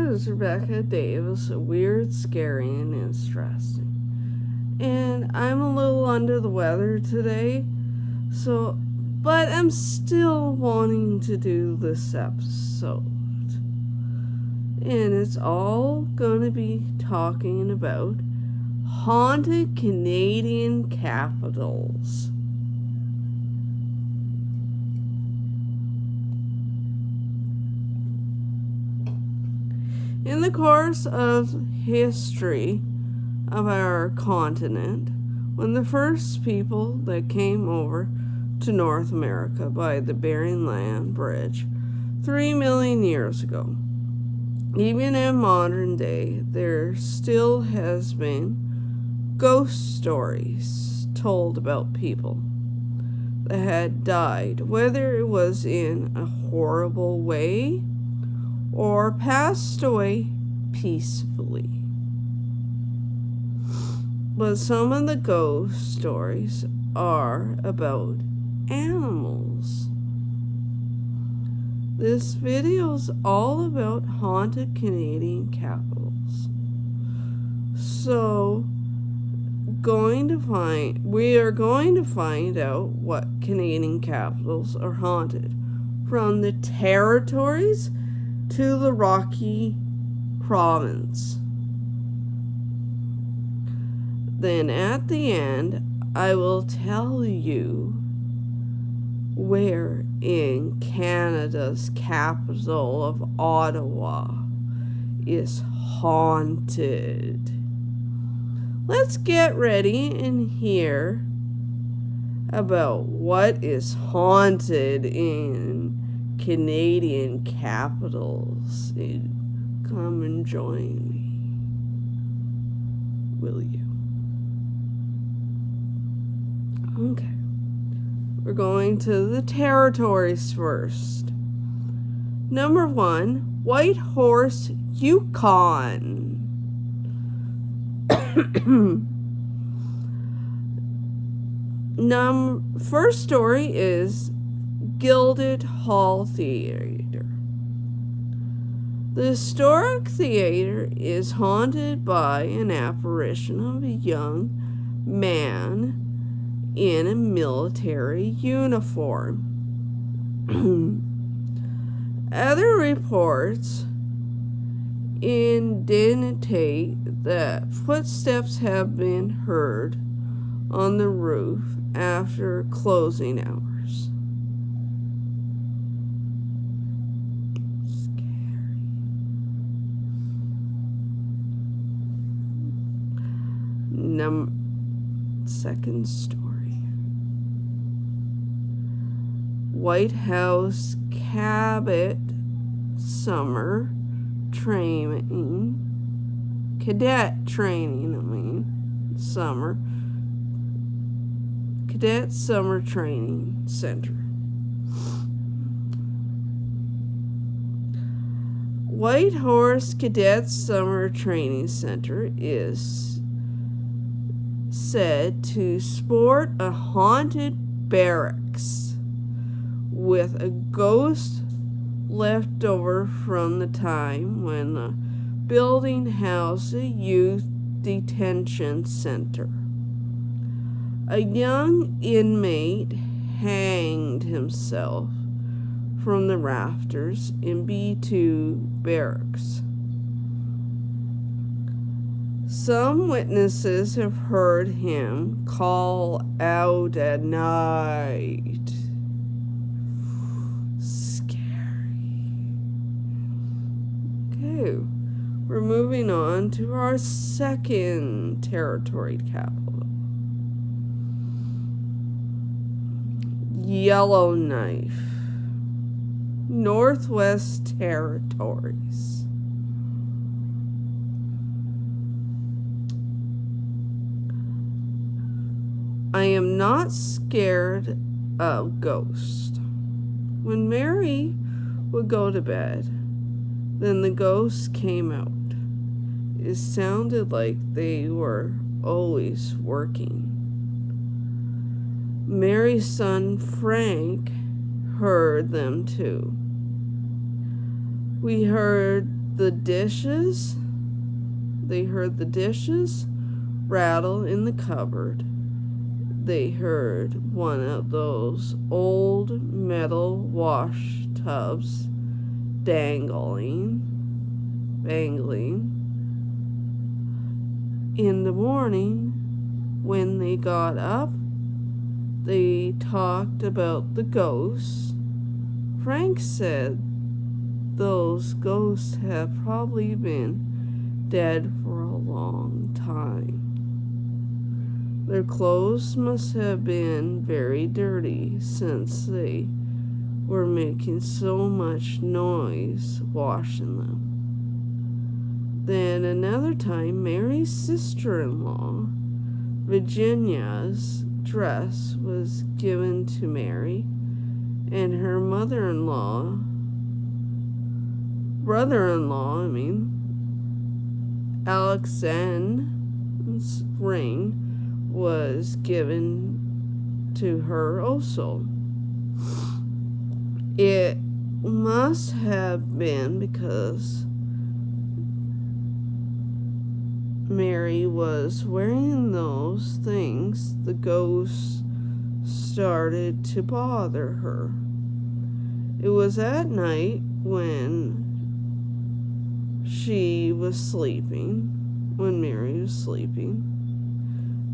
is Rebecca Davis, weird, scary, and interesting. And I'm a little under the weather today, but I'm still wanting to do this episode. And it's all gonna be talking about haunted Canadian capitals. In the course of history of our continent, when the first people that came over to North America by the Bering Land Bridge 3 million years ago, even in modern day, there still has been ghost stories told about people that had died, whether it was in a horrible way or passed away peacefully. But some of the ghost stories are about animals. This video is all about haunted Canadian capitals. So, we are going to find out what Canadian capitals are haunted, from the territories to the Rocky Province. Then at the end, I will tell you where in Canada's capital of Ottawa is haunted. Let's get ready and hear about what is haunted in Canadian capitals. Come and join me, will you? Okay. We're going to the territories first. Number 1, Whitehorse, Yukon. First story is Gilded Hall Theater. The historic theater is haunted by an apparition of a young man in a military uniform. Other reports indicate that footsteps have been heard on the roof after closing hours. Scary. Second story. White House Cadet Summer Training Center. Whitehorse Cadet Summer Training Center is said to sport a haunted barracks with a ghost left over from the time when the building housed a youth detention center. A young inmate hanged himself from the rafters in B2 barracks. Some witnesses have heard him call out at night. We're moving on to our second territory capital, Yellowknife, Northwest Territories. I am not scared of ghosts. When Mary would go to bed, then the ghosts came out. It sounded like they were always working. Mary's son Frank heard them too. We heard the dishes. They heard the dishes rattle in the cupboard. They heard one of those old metal wash tubs dangling. In the morning, when they got up, they talked about the ghosts. Frank said those ghosts have probably been dead for a long time. Their clothes must have been very dirty since they were making so much noise washing them. Then another time, Mary's sister-in-law, Virginia's dress was given to Mary, and her brother-in-law, Alexander's ring was given to her also. It must have been because Mary was wearing those things the ghosts started to bother her. It was at night when Mary was sleeping.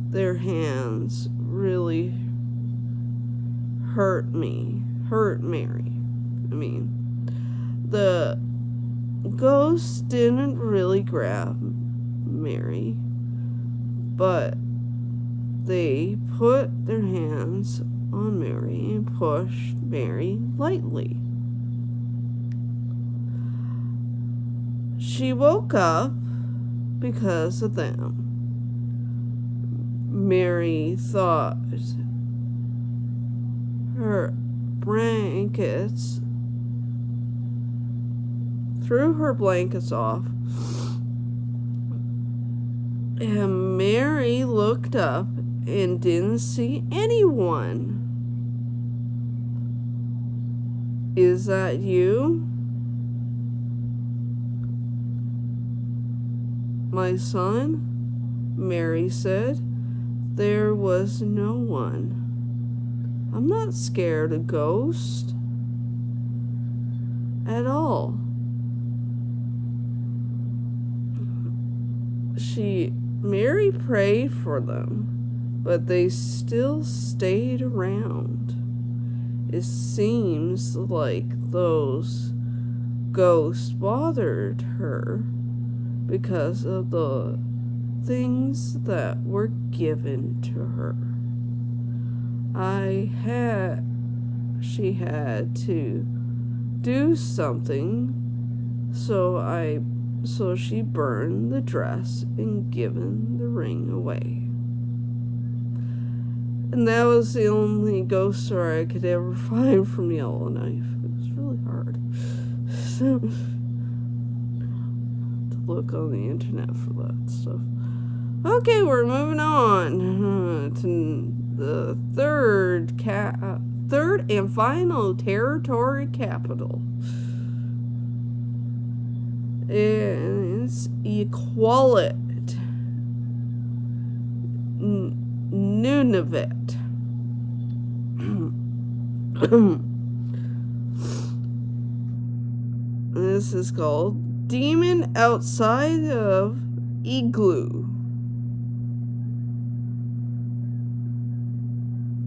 Their hands really hurt Mary. The ghosts didn't really grab Mary, but they put their hands on Mary and pushed Mary lightly. She woke up because of them. Mary thought threw her blankets off, and Mary looked up and didn't see anyone. "Is that you, my son?" Mary said. There was no one. "I'm not scared of ghosts at all." Mary prayed for them, but they still stayed around. It seems like those ghosts bothered her because of the things that were given to her. She had to do something, so she burned the dress and given the ring away. And that was the only ghost story I could ever find from Yellowknife. It was really hard to look on the internet for that stuff. Okay, we're moving on to the third and final territory capital. It's Nunavut. Nunavut. This is called Demon Outside of Igloo.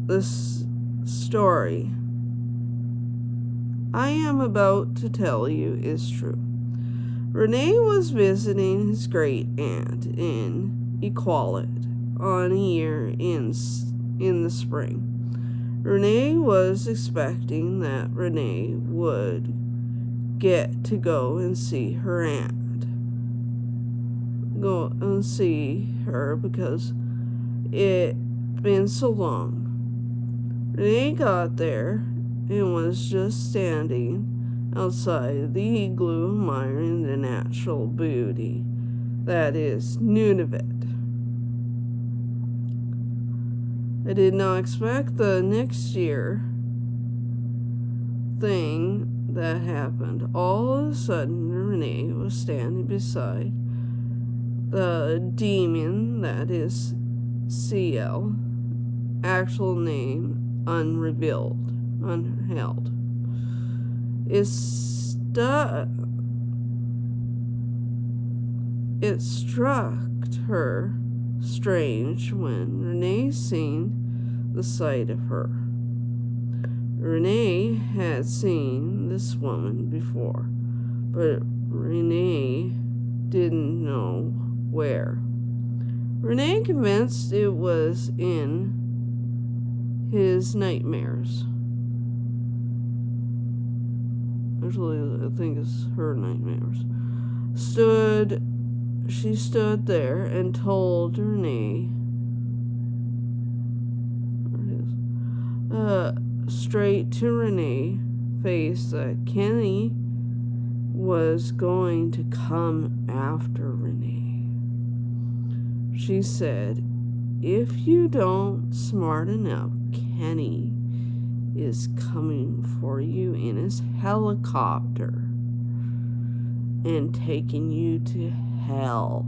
This story I am about to tell you is true. Rene was visiting his great aunt in Iqaluit on a year in the spring. Rene was expecting that Rene would get to go and see her aunt. Go and see her because it been so long. Rene got there and was just standing outside the igloo admiring the natural beauty that is Nunavut. I did not expect the next year thing that happened. All of a sudden, Renee was standing beside the demon that is CL, actual name unheld. It struck her strange when Renee seen the sight of her. Renee had seen this woman before, but Renee didn't know where. Renee convinced it was in his nightmares. Actually, I think it's her nightmares. She stood there and told Renee, straight to Renee's face, that Kenny was going to come after Renee. She said, if you don't smarten up, Kenny is coming for you in his helicopter and taking you to hell.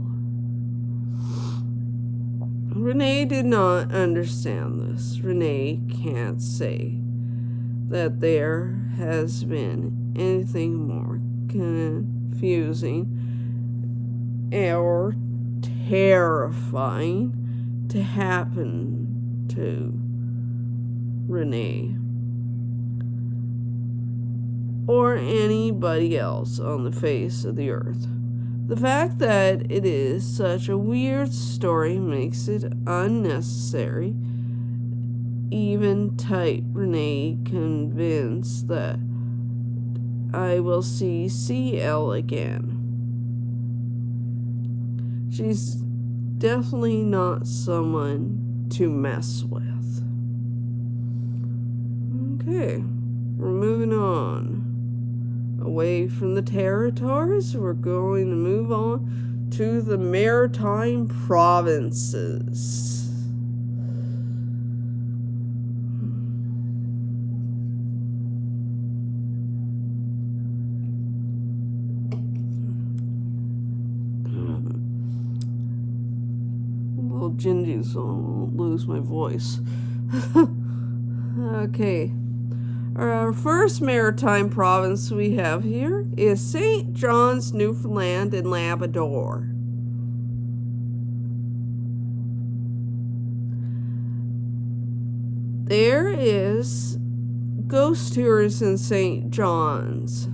Renee did not understand this. Renee can't say that there has been anything more confusing or terrifying to happen to Renee or anybody else on the face of the earth. The fact that it is such a weird story makes it unnecessary. Even type Renee convinced that I will see CL again. She's definitely not someone to mess with. Okay, we're moving on. Away from the territories, we're going to move on to the maritime provinces. Little gingy, so I won't lose my voice. Okay. Our first maritime province we have here is St. John's, Newfoundland and Labrador. There is ghost tours in St. John's,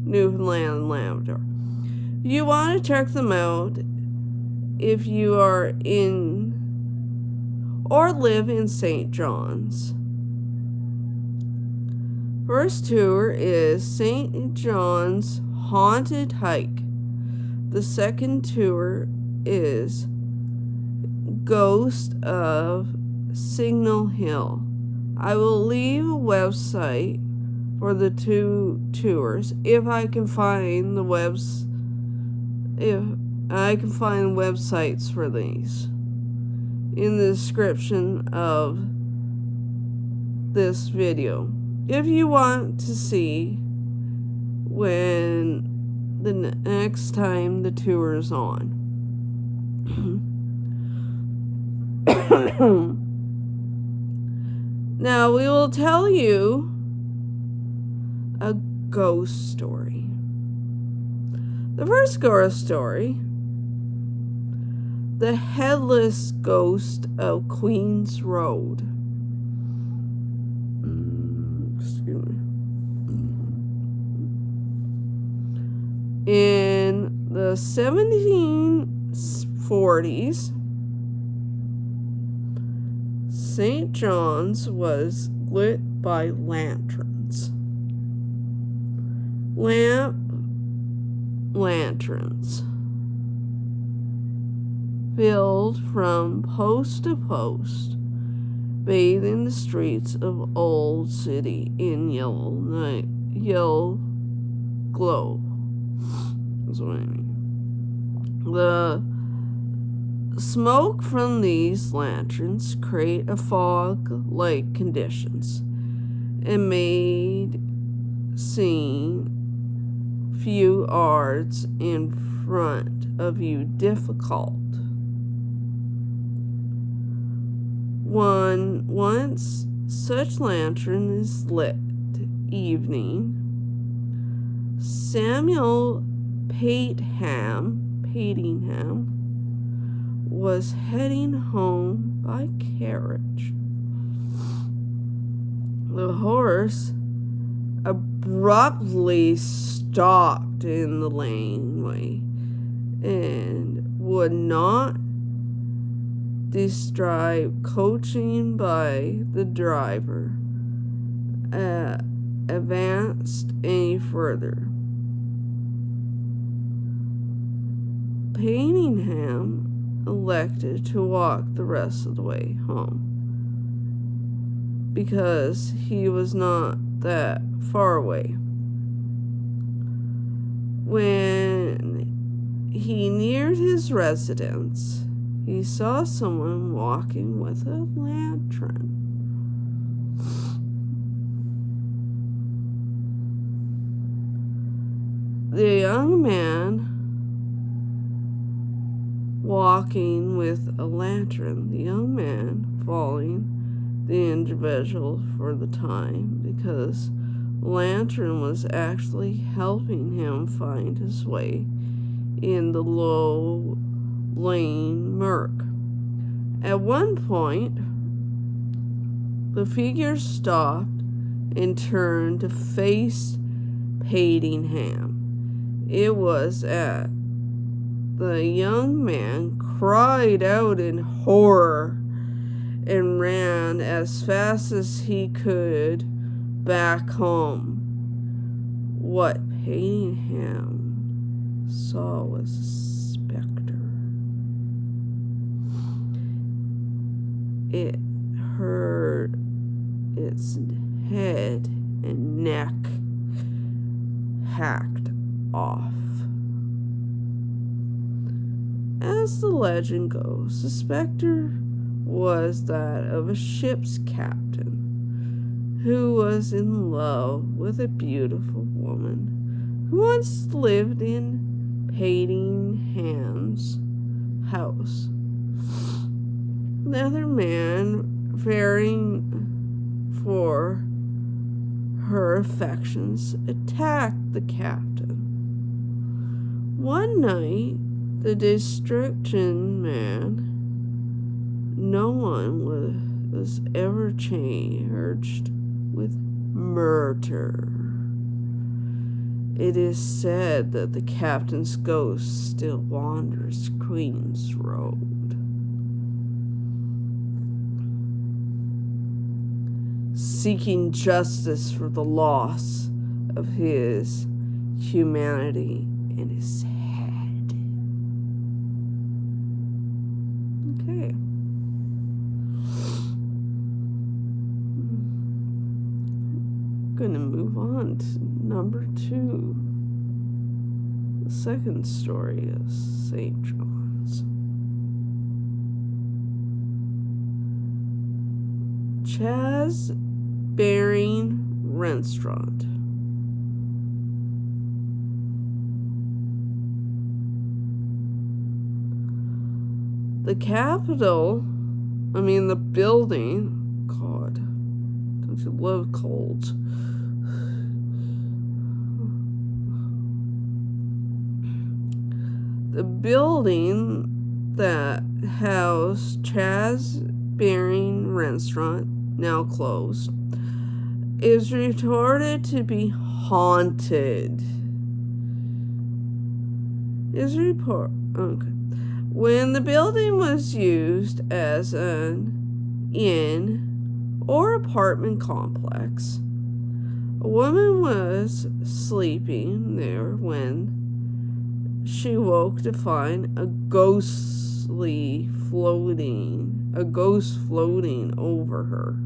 Newfoundland and Labrador. You want to check them out if you are in or live in St. John's. First tour is St. John's Haunted Hike. The second tour is Ghost of Signal Hill. I will leave a website for the two tours if I can find websites for these in the description of this video. If you want to see when the next time the tour is on. Now we will tell you a ghost story. The first ghost story, the headless ghost of Queen's Road. In the 1740s, St. John's was lit by lanterns. Lanterns filled from post to post, bathing the streets of Old City in yellow glow. That's what I mean. The smoke from these lanterns create a fog-like conditions and made seeing few yards in front of you difficult. Once such lantern is lit evening, Samuel Patingham was heading home by carriage. The horse abruptly stopped in the laneway and would not describe coaching by the driver advanced any further. Patingham elected to walk the rest of the way home because he was not that far away. When he neared his residence, he saw someone walking with a lantern. The young man walking with a lantern, the young man following the individual for the time because the lantern was actually helping him find his way in the low lane murk. At one point, the figure stopped and turned to face Patingham. It was at the young man cried out in horror and ran as fast as he could back home. What Patingham saw was a specter. It heard its head and neck hacked off. As the legend goes, the specter was that of a ship's captain who was in love with a beautiful woman who once lived in Patingham's house. Another man fearing for her affections attacked the captain. One night, the destruction man, no one was ever charged with murder. It is said that the captain's ghost still wanders Queen's Road, seeking justice for the loss of his humanity and his head. Okay. Going to move on to number 2. The second story of St. John's. Chaz Baring Restaurant. The building, God, don't you love colds? The building that housed Chaz Baring Restaurant, now closed, is reported to be haunted. When the building was used as an inn or apartment complex, a woman was sleeping there when she woke to find a ghost floating over her.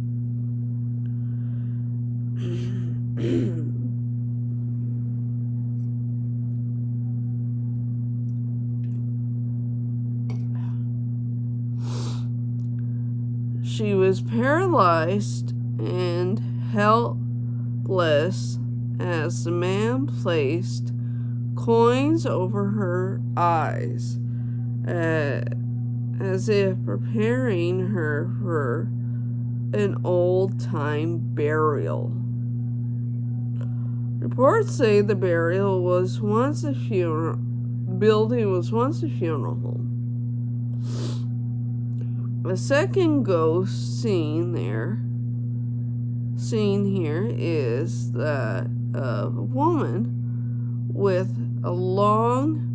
She was paralyzed and helpless as the man placed coins over her eyes, as if preparing her for an old-time burial. Reports say the building was once a funeral home. The second ghost seen here is that of a woman with a long,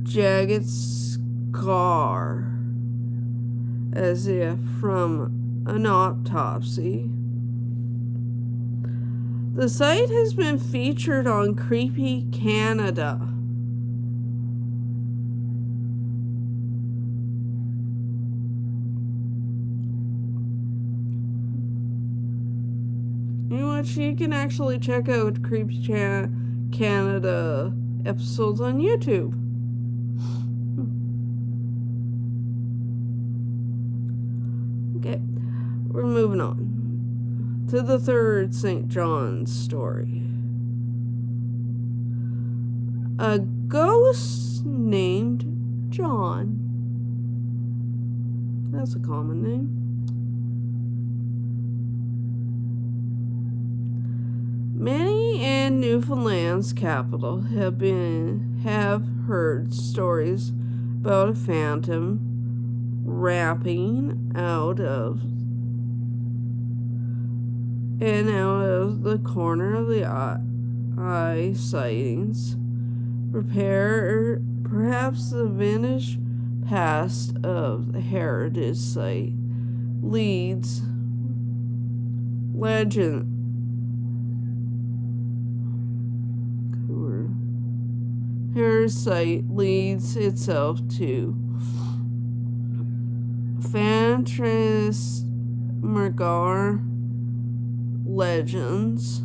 jagged scar, as if from an autopsy. The site has been featured on Creepy Canada. You know what? You can actually check out Creepy Canada episodes on YouTube. Okay, we're moving on to the third St. John's story. A ghost named John. That's a common name. Many in Newfoundland's capital have heard stories about a phantom rapping out of the corner of the eye sightings. Perhaps the vintage past of the heritage site leads legend. Heritage site leads itself to phantasmagoria legends.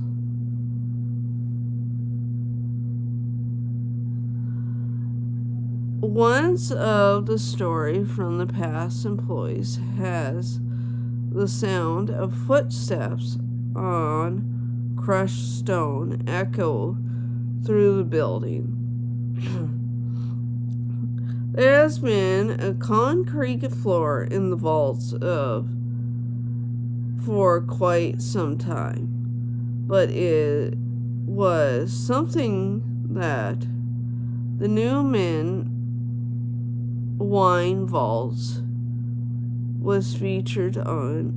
Once of the story from the past employees has the sound of footsteps on crushed stone echo through the building. There has been a concrete floor in the vaults for quite some time, but it was something that the Newman wine vaults was featured on.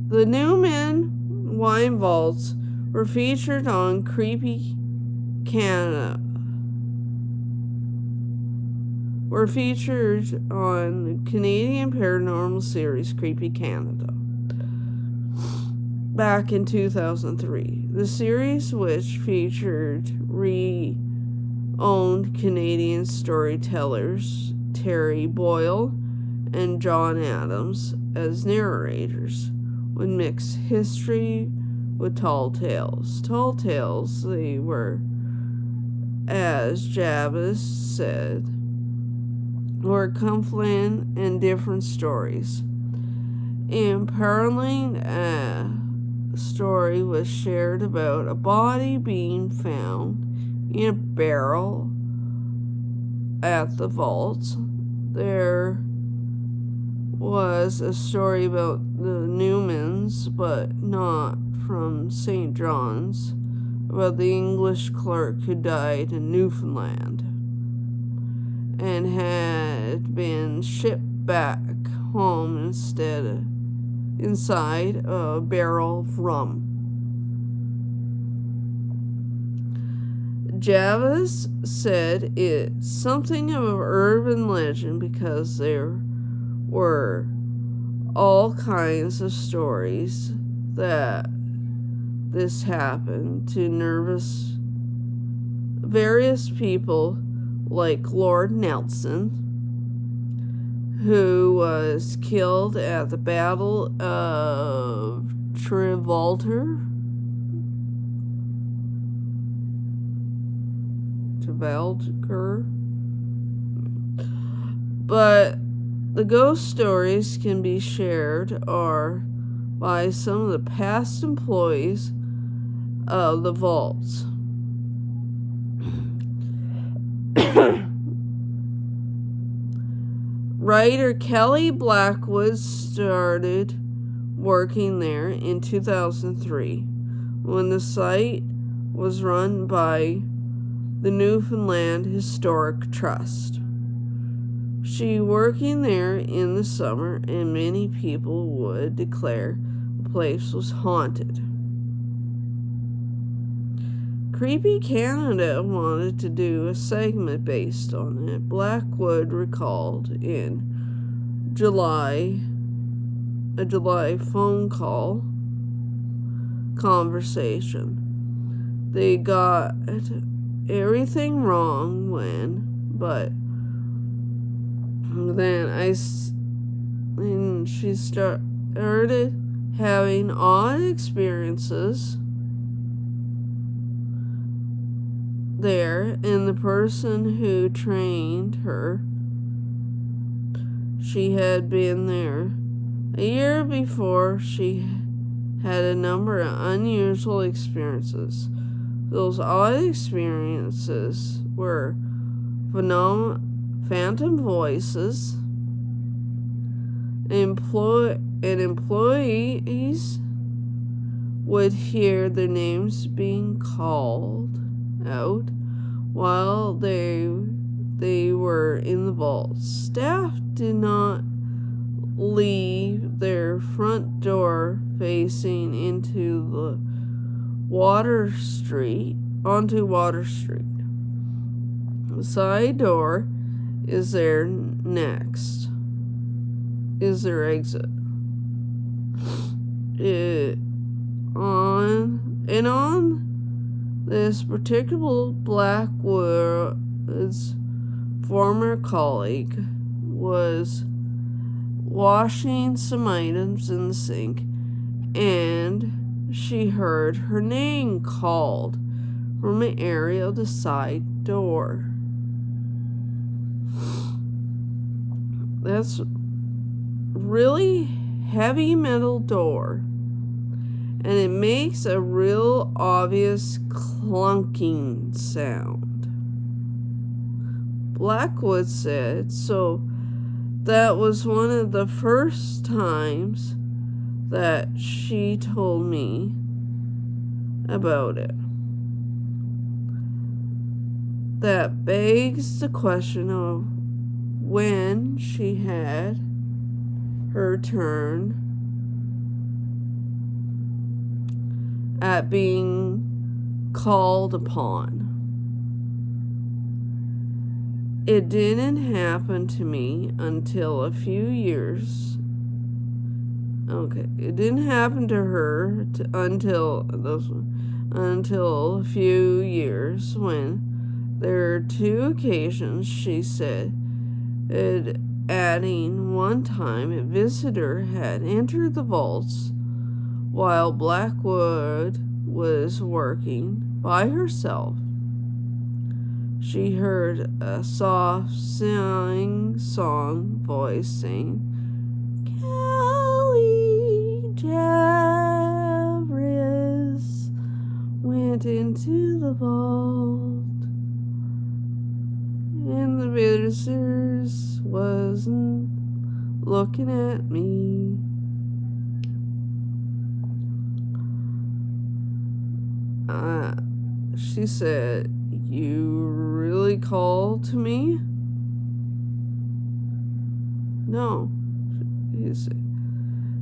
The Newman wine vaults were featured on Creepy Canada. Were featured on the Canadian paranormal series Creepy Canada back in 2003. The series, which featured owned Canadian storytellers Terry Boyle and John Adams as narrators, would mix history with tall tales. Tall tales, they were, as Javis said, were conflict and different stories. Imperiling story was shared about a body being found in a barrel at the vaults. There was a story about the Newmans, but not from St. John's, about the English clerk who died in Newfoundland and had been shipped back home inside a barrel of rum. Javis said it's something of an urban legend because there were all kinds of stories that this happened to various people, like Lord Nelson, who was killed at the Battle of Trafalgar. Valker. But the ghost stories can be shared or by some of the past employees of the vaults. Writer Kelly Blackwood started working there in 2003 when the site was run by the Newfoundland Historic Trust. She working there in the summer, and many people would declare the place was haunted. Creepy Canada wanted to do a segment based on it. Blackwood recalled in a July phone call conversation. They got everything wrong but then she started having odd experiences there, and the person who trained her, she had been there a year before. She had a number of unusual experiences. Those odd experiences were phantom voices, employees would hear their names being called out while they were in the vault. Staff did not leave their front door facing into the Water Street. The side door is their exit. On this particular Blackwood's former colleague was washing some items in the sink, and she heard her name called from an area of the side door. That's really heavy metal door, and it makes a real obvious clunking sound. Blackwood said, so that was one of the first times that she told me about it. That begs the question of when she had her turn at being called upon. It didn't happen to me until a few years. It didn't happen to her until a few years when there are two occasions, she said, adding one time a visitor had entered the vaults while Blackwood was working by herself. She heard a soft sing-song voice saying, Kelly Javris went into the vault, and the visitors wasn't looking at me. She said, you really called to me? No, he said.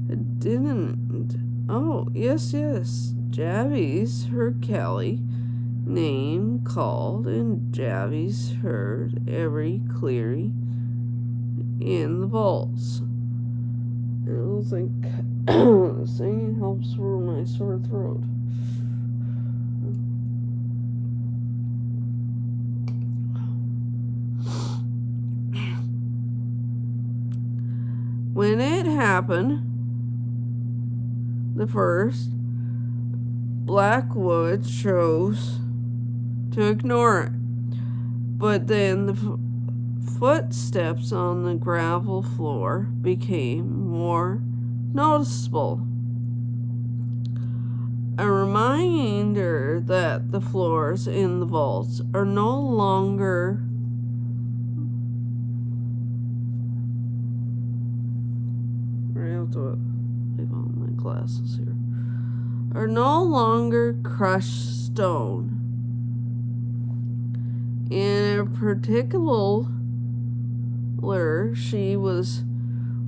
It didn't. Oh, yes. Javies heard Kelly name called, and Javies heard every cleary in the vaults. I don't think singing helps for my sore throat. When it happened, the first, Blackwood chose to ignore it. But then the footsteps on the gravel floor became more noticeable. A reminder that the floors in the vaults are no longer I have to leave on my glasses here. Are no longer crushed stone. In a particular, she was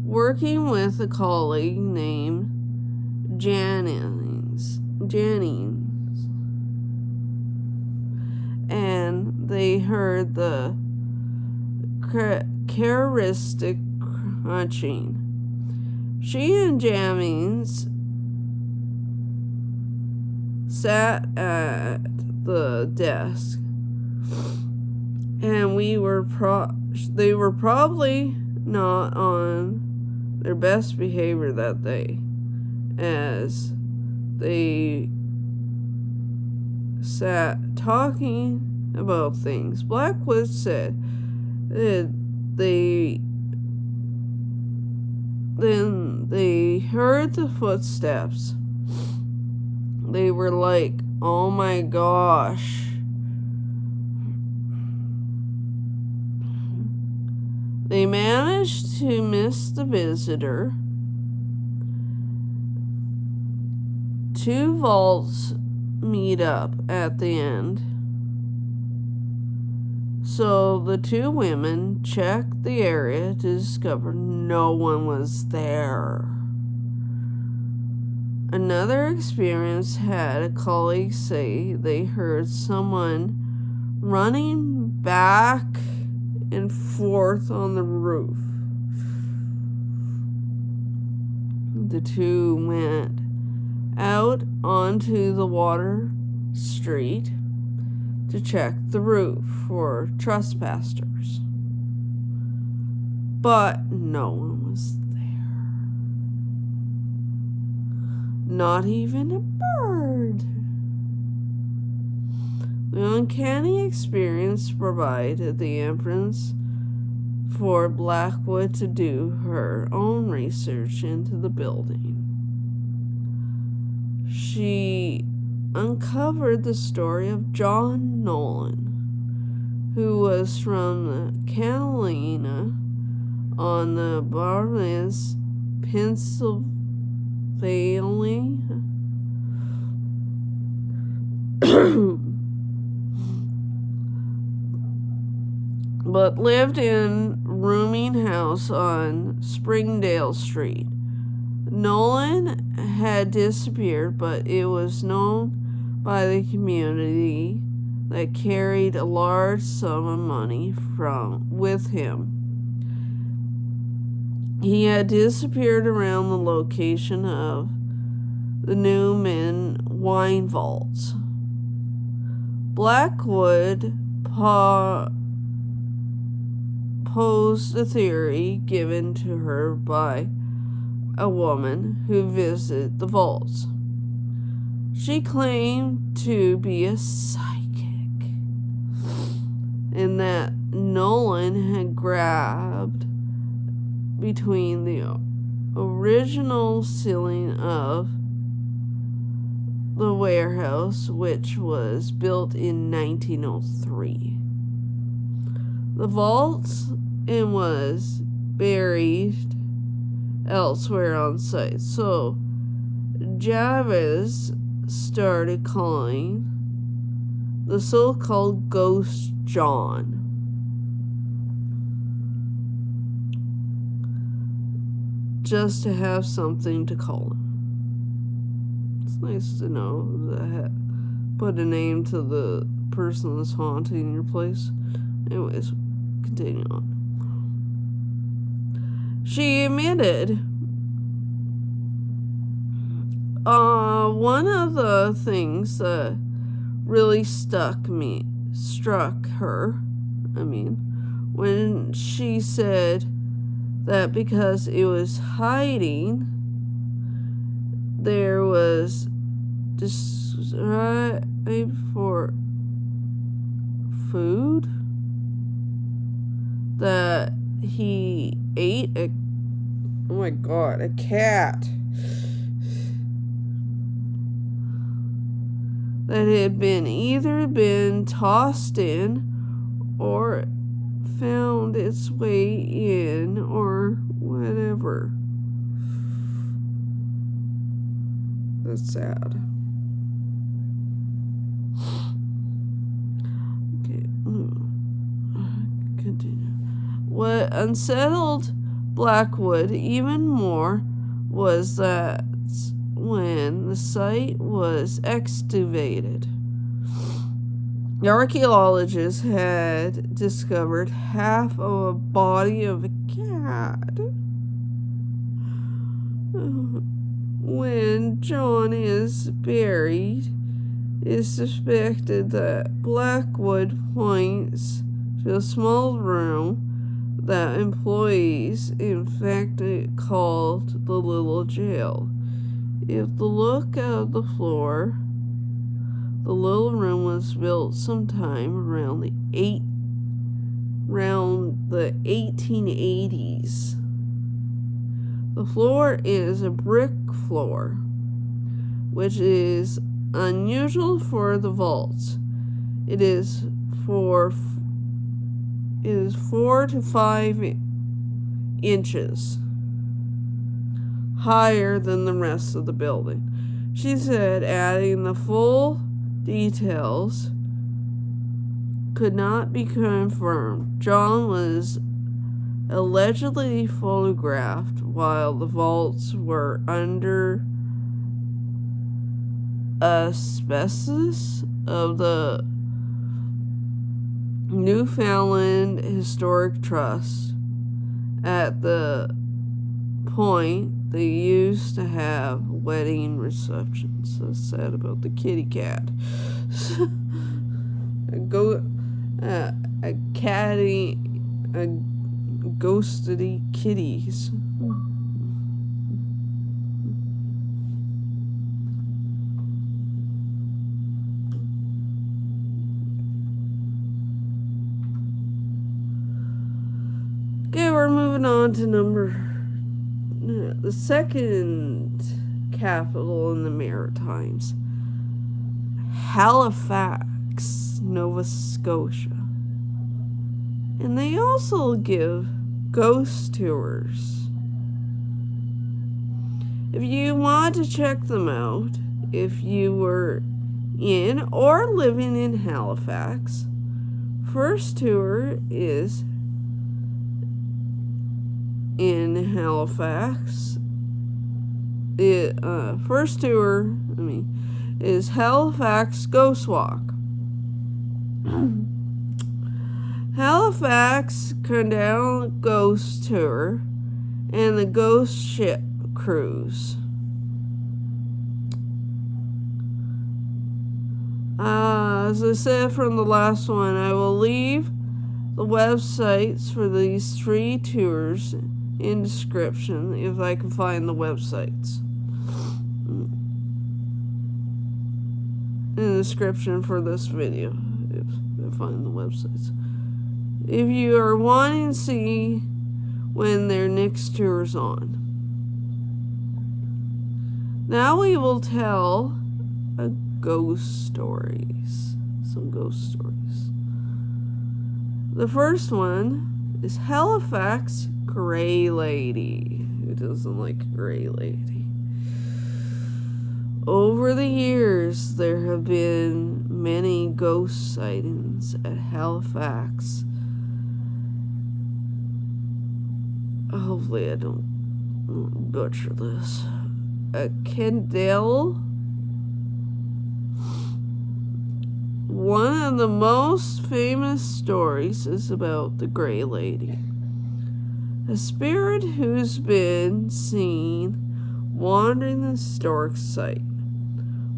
working with a colleague named Jennings, and they heard the characteristic crunching. She and Jennings sat at the desk, and they were probably not on their best behavior that day, as they sat talking about things. Blackwood said that then they heard the footsteps. They were like, oh my gosh. They managed to miss the visitor. 2 vaults meet up at the end. So the 2 women checked the area to discover no one was there. Another experience had a colleague say they heard someone running back and forth on the roof. The 2 went out onto the water street to check the roof for trespassers. But no one was there. Not even a bird. The uncanny experience provided the inference for Blackwood to do her own research into the building. She uncovered the story of John Nolan, who was from the Catalina on the Barnes, Pennsylvania. But lived in rooming house on Springdale Street. Nolan had disappeared, but it was known by the community that carried a large sum of money with him. He had disappeared around the location of the Newman wine vaults. Blackwood posed a theory given to her by a woman who visited the vaults. She claimed to be a psychic, and that Nolan had grabbed between the original ceiling of the warehouse, which was built in 1903. The vaults and was buried elsewhere on site. So Jarvis started calling the so-called Ghost John. Just to have something to call him. It's nice to know that put a name to the person that's haunting your place. Anyways, continue on. She admitted one of the things that really struck her, when she said that because it was hiding, there was described for food. that he ate a cat that had either been tossed in or found its way in or whatever. That's sad. Okay, continue. What unsettled Blackwood even more was that when the site was excavated, the archaeologists had discovered half of a body of a cat. When John is buried, it is suspected that Blackwood points to a small room that employees in fact called the Little Jail. If the look at the floor, the little room was built sometime around the 1880s. The floor is a brick floor, which is unusual for the vaults. It is 4 to 5 inches higher than the rest of the building. She said, adding the full details could not be confirmed. John was allegedly photographed while the vaults were under asbestos of the Newfoundland Historic Trust. At the point, they used to have wedding receptions. That's sad about the kitty cat. A ghostly kitties. Okay, we're moving on to the second capital in the Maritimes, Halifax, Nova Scotia. And they also give ghost tours. If you want to check them out, if you were in or living in Halifax, first tour is in Halifax. First tour, is Halifax Ghost Walk. Halifax Citadel Ghost Tour and the Ghost Ship Cruise. As I said from the last one, I will leave the websites for these 3 tours in description if I can find the websites. In the description for this video, if I find the websites. If you are wanting to see when their next tour is on. Now we will tell some ghost stories. The first one is Halifax Grey Lady. Who doesn't like a Grey Lady? Over the years, there have been many ghost sightings at Halifax. Hopefully I don't butcher this. Kendall. One of the most famous stories is about the Grey Lady, a spirit who's been seen wandering the historic site,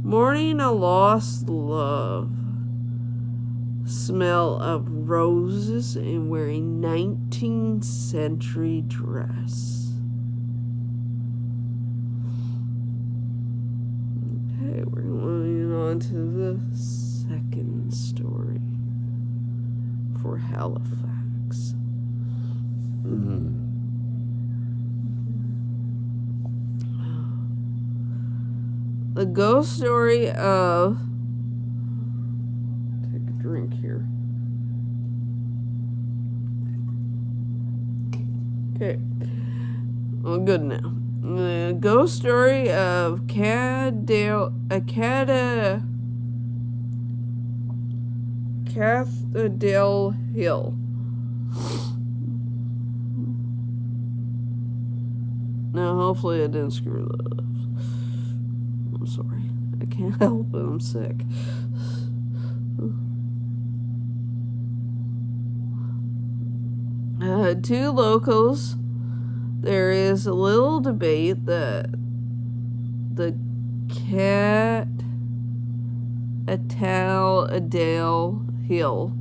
mourning a lost love, smell of roses, and wearing 19th century dress. Okay, we're moving on to the second story for Halifax. The ghost story of... Take a drink here. Okay. Well, good now. The ghost story of Citadel Hill. Now, hopefully I didn't screw that up. I'm sorry. I can't help it. I'm sick. Two locals. There is a little debate that the Citadel Hill,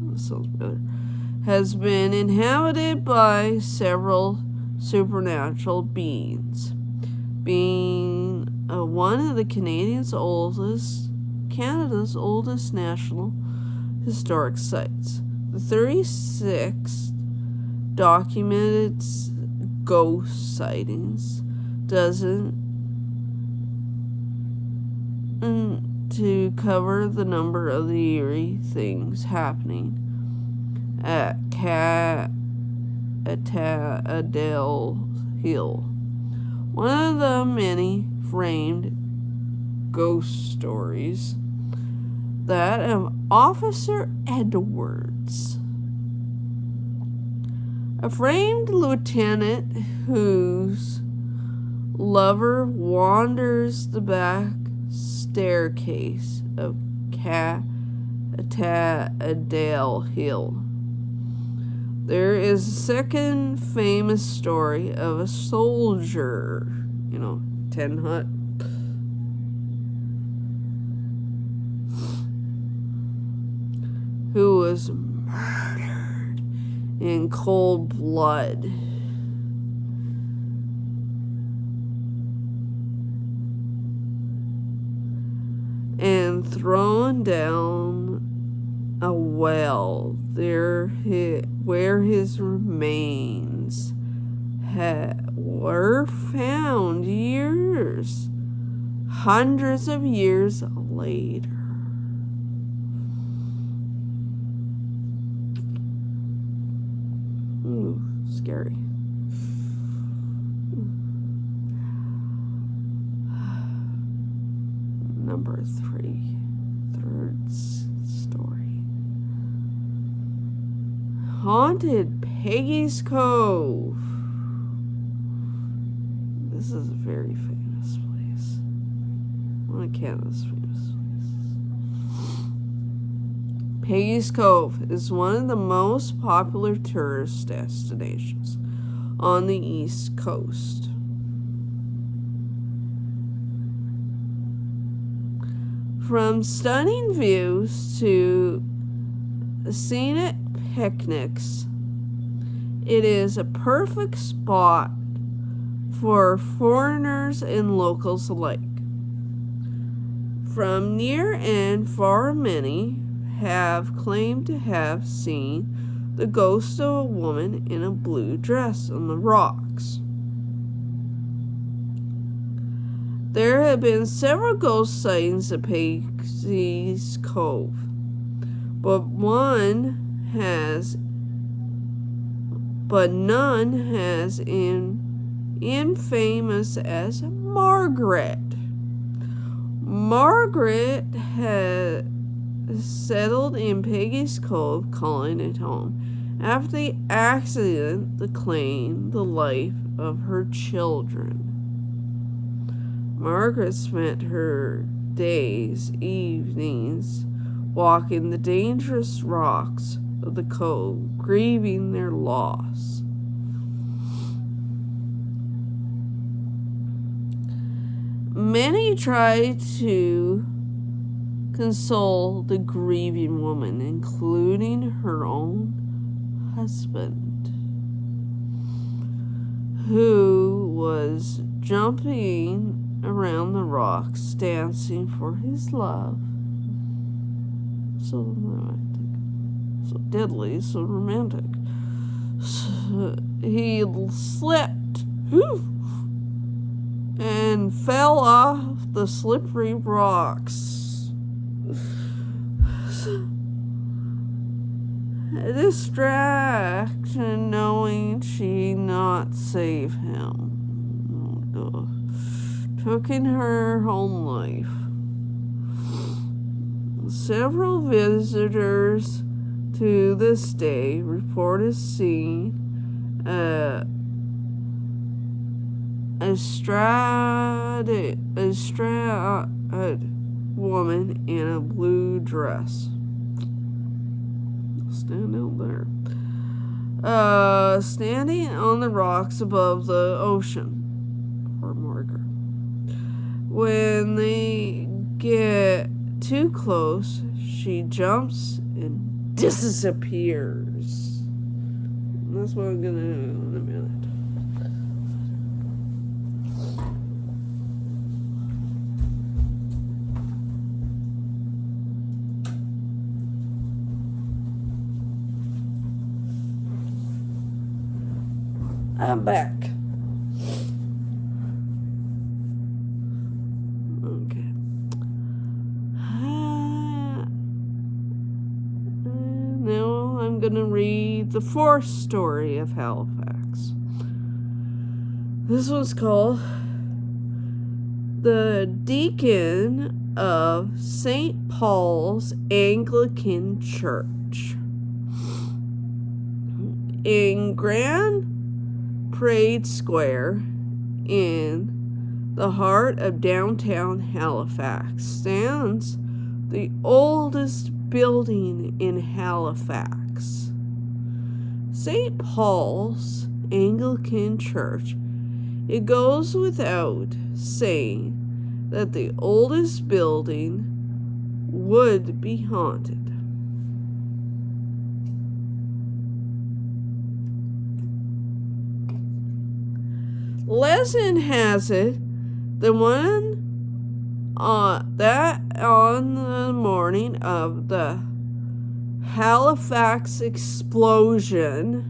that sounds better, has been inhabited by several supernatural beings, being one of the Canada's oldest national historic sites. The 36th documented ghost sightings doesn't to cover the number of the eerie things happening at Citadel Hill. One of the many framed ghost stories, that of Officer Edwards, a framed lieutenant whose lover wanders the back staircase of Citadel Hill. There is a second famous story of a soldier, Tin Hut, who was murdered in cold blood. And thrown down a well there, where his remains were found hundreds of years later. Ooh, scary. Number 3, third story. Haunted Peggy's Cove. This is a very famous place. One of Canada's famous places. Peggy's Cove is one of the most popular tourist destinations on the East Coast. From stunning views to scenic picnics, it is a perfect spot for foreigners and locals alike. From near and far, many have claimed to have seen the ghost of a woman in a blue dress on the rocks. There have been several ghost sightings at Peggy's Cove, but none has infamous as Margaret. Margaret had settled in Peggy's Cove, calling it home, after the accident that claimed the life of her children. Margaret spent her evenings walking the dangerous rocks of the cove, grieving their loss. Many tried to console the grieving woman, including her own husband, who was jumping around the rocks, dancing for his love. So romantic. So deadly, so romantic. He slipped and fell off the slippery rocks. Distraction, knowing she not save him, took in her own life. Several visitors to this day reported seeing a woman in a blue dress. Stand out there. Standing on the rocks above the ocean. Poor Margaret. When they get too close, she jumps and disappears. And that's what I'm gonna do in a minute. I'm back. Okay. Now I'm going to read the fourth story of Halifax. This one's called The Deacon of St. Paul's Anglican Church. In Grand Parade Square, in the heart of downtown Halifax, stands the oldest building in Halifax. St. Paul's Anglican Church. It goes without saying that the oldest building would be haunted. Legend has it the one that on the morning of the Halifax explosion,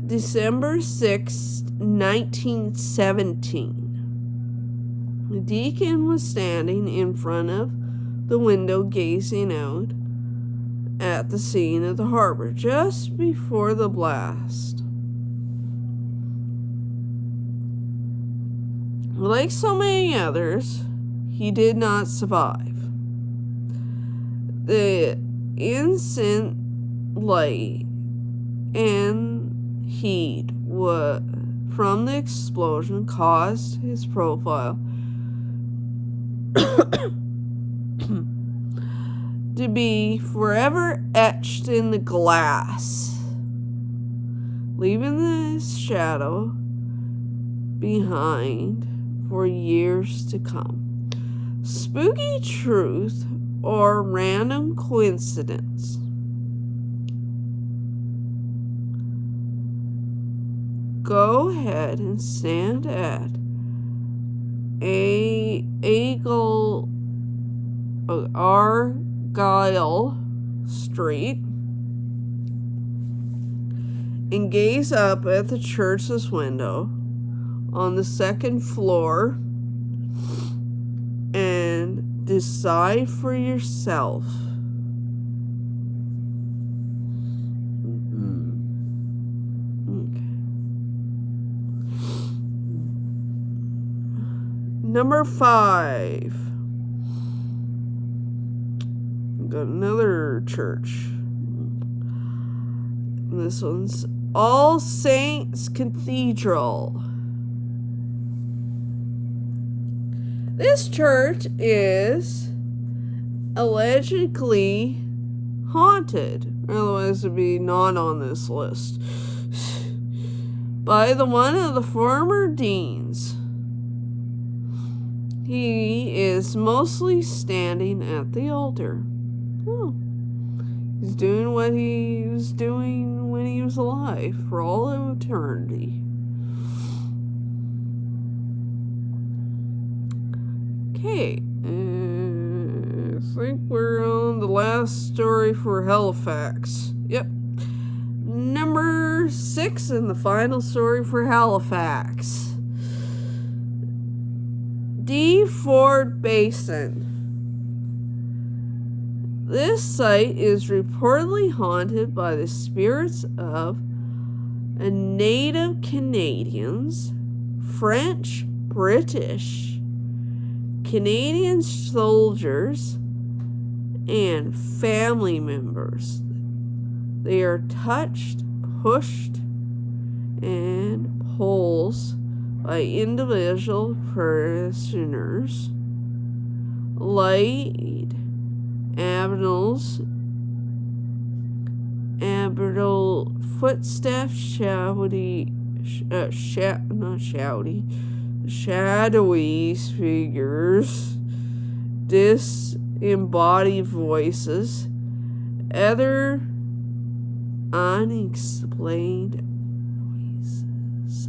December 6, 1917, the deacon was standing in front of the window gazing out at the scene of the harbor just before the blast. Like so many others, he did not survive. The instant light and heat from the explosion caused his profile to be forever etched in the glass, leaving this shadow behind for years to come. Spooky truth or random coincidence? Go ahead and stand at Argyle Street and gaze up at the church's window on the second floor and decide for yourself. Okay. Number 5. Got another church. This one's All Saints Cathedral. This church is allegedly haunted, otherwise it would be not on this list, by one of the former deans. He is mostly standing at the altar. Oh, he's doing what he was doing when he was alive for all of eternity. Okay, I think we're on the last story for Halifax. Yep. Number 6 and the final story for Halifax. Ford Basin. This site is reportedly haunted by the spirits of Native Canadians, French, British, Canadian soldiers, and family members. They are touched, pushed, and pulled by individual prisoners, light abnormal footsteps, shadowy figures, disembodied voices, other unexplained noises.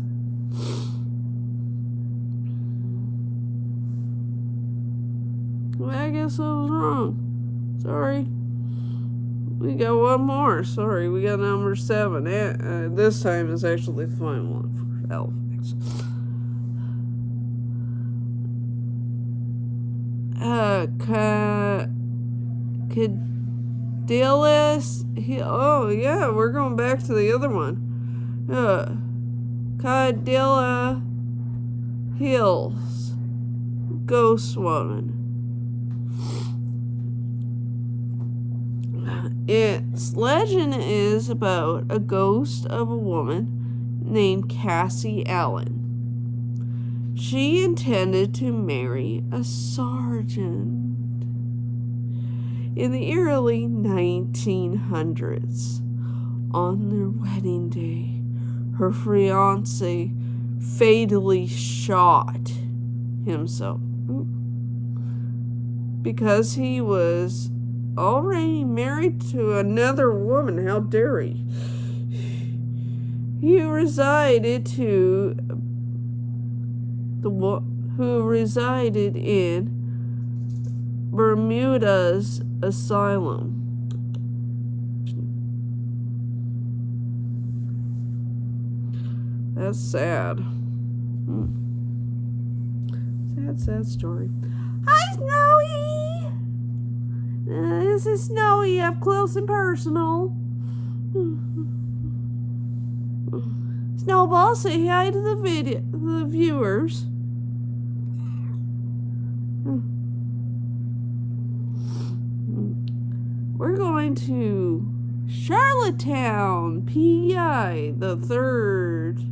Well, I guess I was wrong. Sorry. We got one more. Sorry, we got number 7. This time it's actually the final one for Halifax. Cadillus. Oh, yeah, we're going back to the other one. Cadilla Hills. Ghost Woman. Its legend is about a ghost of a woman named Cassie Allen. She intended to marry a sergeant. In the early 1900s, on their wedding day, her fiancé fatally shot himself because he was already married to another woman. How dare he? Who resided in Bermuda's asylum. That's sad. Sad story. Hi, Snowy! This is Snowy up close and personal. Snowball, say hi to the viewers. We're going to Charlottetown, PEI, the 3rd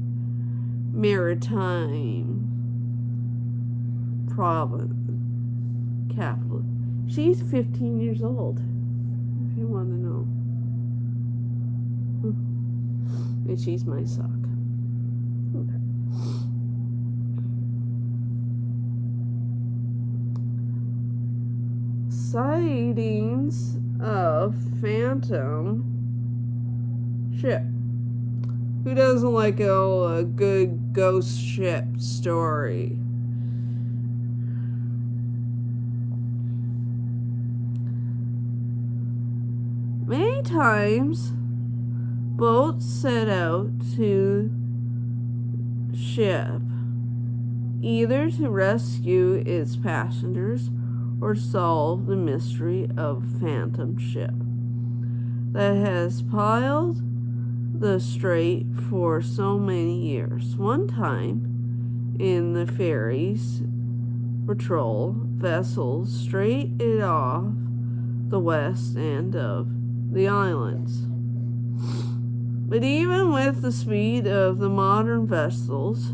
Maritime Province capital. She's 15 years old, if you want to know. And she's my sock. Okay. Sightings of phantom ship. Who doesn't like a good ghost ship story? Many times, boats set out to ship, either to rescue its passengers or solve the mystery of a phantom ship that has plied the strait for so many years. One time, in the ferries patrol vessels straight off the west end of the islands. But even with the speed of the modern vessels,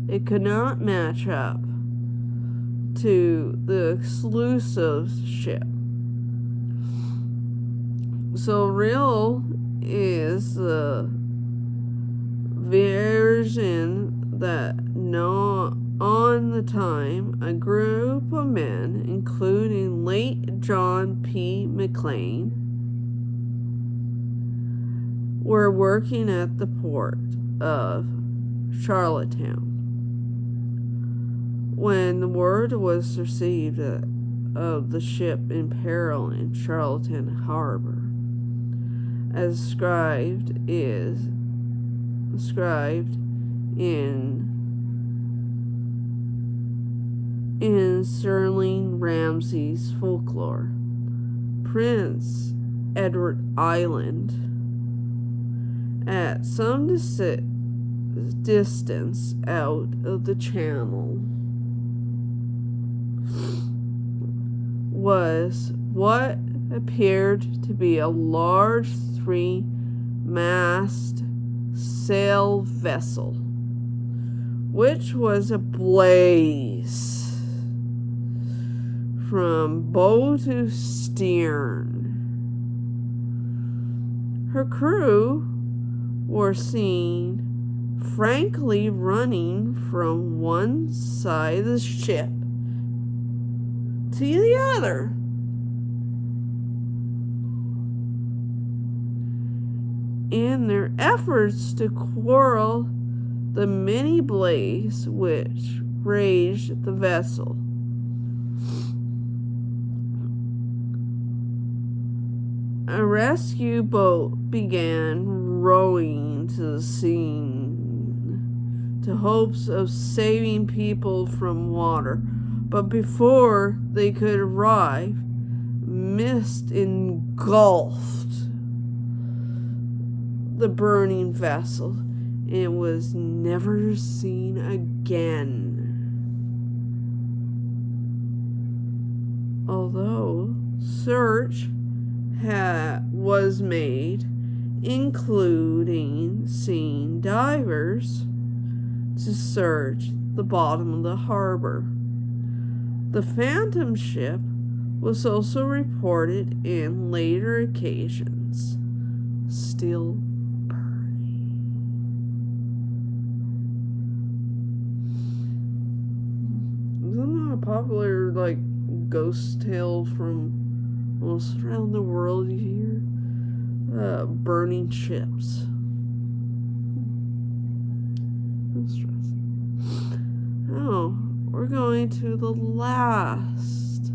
it could not match up to the exclusive ship. So real is the version that on the time a group of men, including late John P. McLean, were working at the port of Charlottetown when the word was received of the ship in peril in Charlottetown Harbor. as described in Sterling Ramsay's folklore. Prince Edward Island, at some distance out of the channel, was what appeared to be a large 3-mast sail vessel, which was ablaze from bow to stern. Her crew were seen frankly running from one side of the ship to the other. In their efforts to quell the many blaze which raged the vessel. A rescue boat began rowing to the scene, to hopes of saving people from water. But before they could arrive, mist engulfed the burning vessel and was never seen again. Although search was made, including seeing divers to search the bottom of the harbor. The phantom ship was also reported in later occasions, still burning. Isn't that a popular ghost tale from almost around the world? You hear burning ships. Interesting. Oh, we're going to the last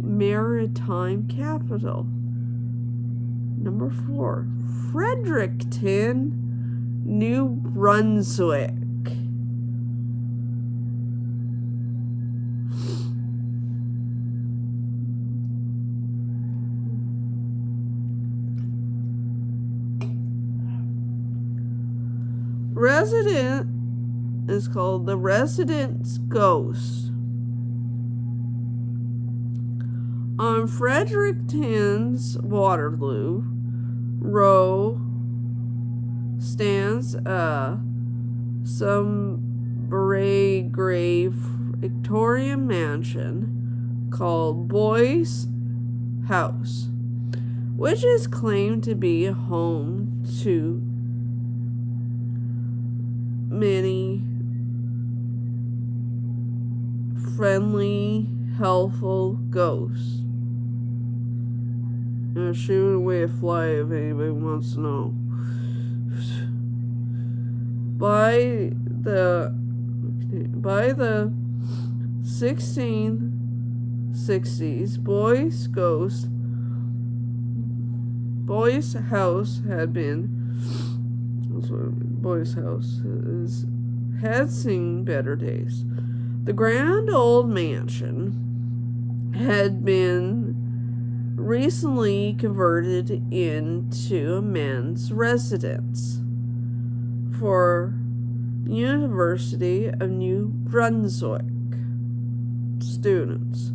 maritime capital. Number 4, Fredericton, New Brunswick. Resident is called the Resident's Ghost. On Fredericton's Waterloo Row stands a some grave Victorian mansion called Boy's House, which is claimed to be a home to many friendly, helpful ghosts. And shooting away a fly if anybody wants to know. By the 1660s, Boy's House had seen better days. The grand old mansion had been recently converted into a men's residence for the University of New Brunswick students.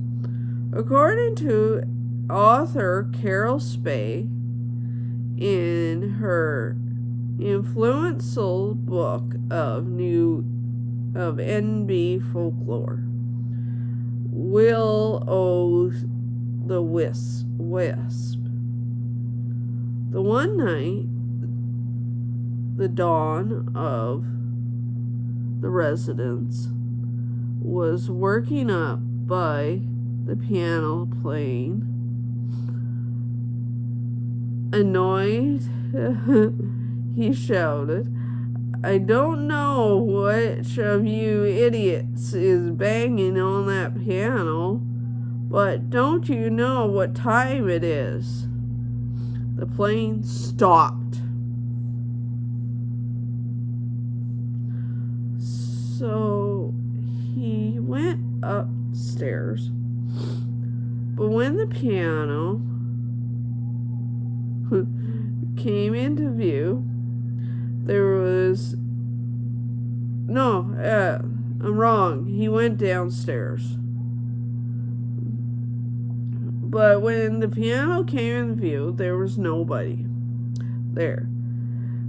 According to author Carol Spey, in her influential book of NB folklore, Will O' the Wisp. The one night, the dawn of the residence was working up by the piano playing. Annoyed, he shouted, "I don't know which of you idiots is banging on that piano, but don't you know what time it is?" the plane stopped. So he went upstairs, but when the piano came into view, there was I'm wrong. He went downstairs. But when the piano came in view, there was nobody there.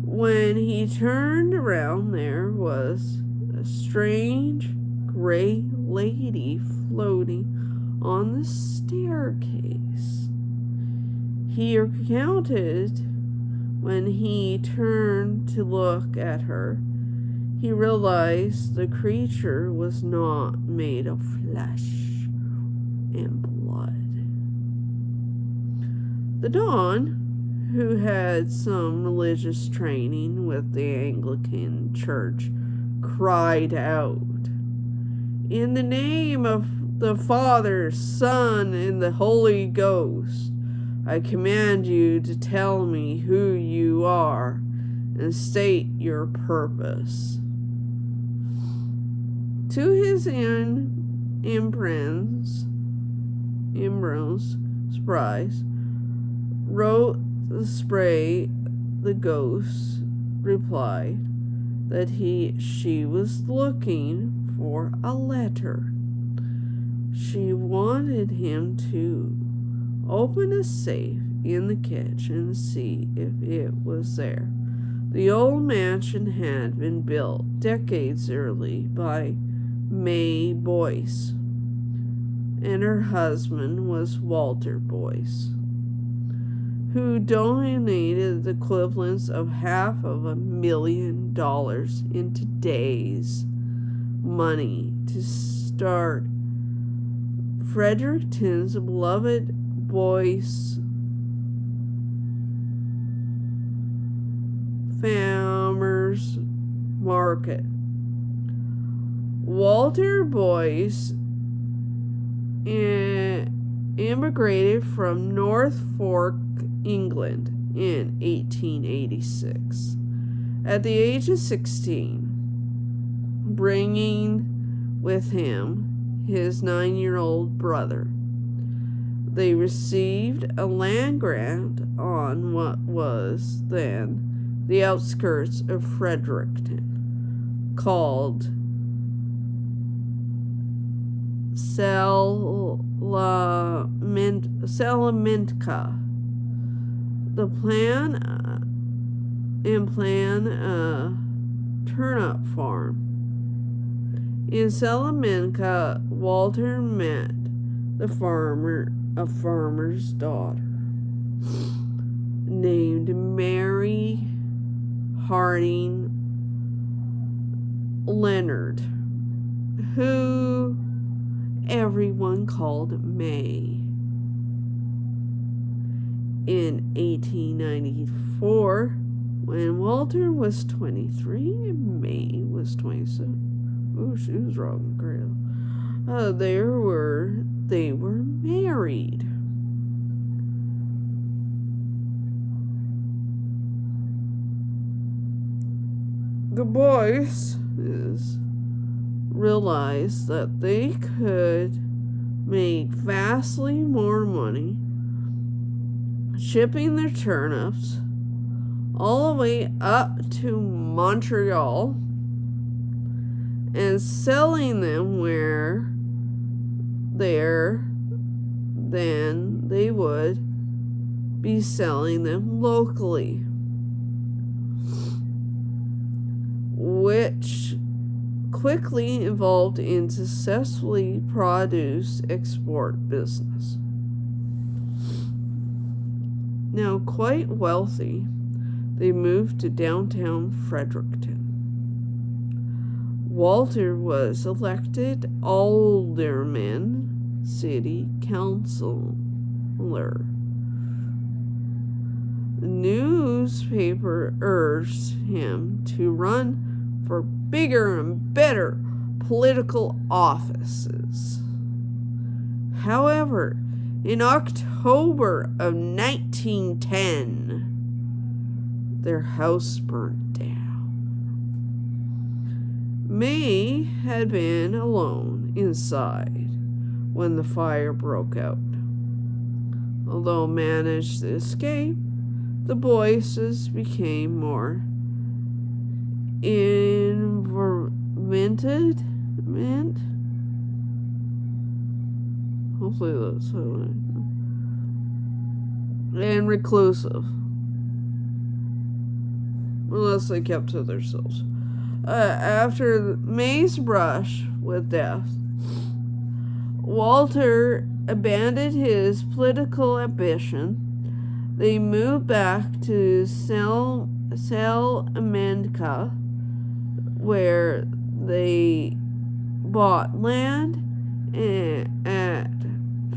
When he turned around, there was a strange gray lady floating on the staircase. He recounted when he turned to look at her, he realized the creature was not made of flesh and blood. The Don, who had some religious training with the Anglican Church, cried out, "In the name of the Father, Son, and the Holy Ghost, I command you to tell me who you are and state your purpose." To his imbrons surprise, wrote the spray, the ghost replied that she was looking for a letter. She wanted him to open a safe in the kitchen and see if it was there. The old mansion had been built decades early by May Boyce, and her husband was Walter Boyce, who donated the equivalent of $500,000 in today's money to start Fredericton's beloved Boyce Farmers Market. Walter Boyce immigrated from North Fork, England in 1886 at the age of 16, bringing with him his 9-year-old brother. They received a land grant on what was then the outskirts of Fredericton, called Salamanca. The plan a turnip farm. In Salamanca, Walter met a farmer's daughter named Mary Harding Leonard, who everyone called May. In 1894, when Walter was 23 and May was 27, she was wrong, girl. They were married. The boys realized that they could make vastly more money shipping their turnips all the way up to Montreal and selling them where than they would be selling them locally, which quickly evolved into successfully produce export business. Now quite wealthy, they moved to downtown Fredericton. Walter was elected alderman, city councilor. The newspaper urged him to run for bigger and better political offices. However, In October of 1910, their house burned down. May had been alone inside when the fire broke out. Although managed to escape, the voices became more invented. Hopefully that's and reclusive. Unless they kept to themselves. After May's brush with death, Walter abandoned his political ambition. They moved back to Salamanca, where they bought land at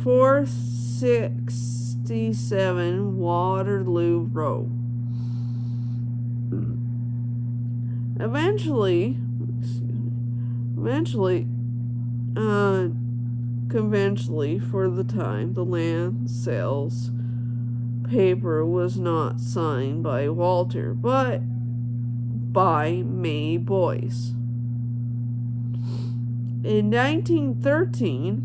467 Waterloo Road. Eventually, conventionally for the time, the land sales paper was not signed by Walter, but by May Boyce. In 1913,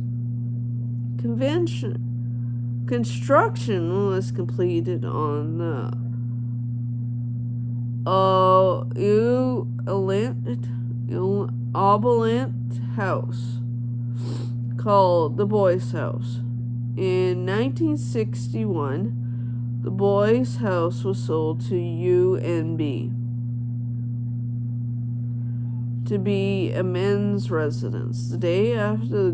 construction was completed on the Obolent house called the Boyce House. In 1961, the Boyce House was sold to UNB to be a men's residence. The day after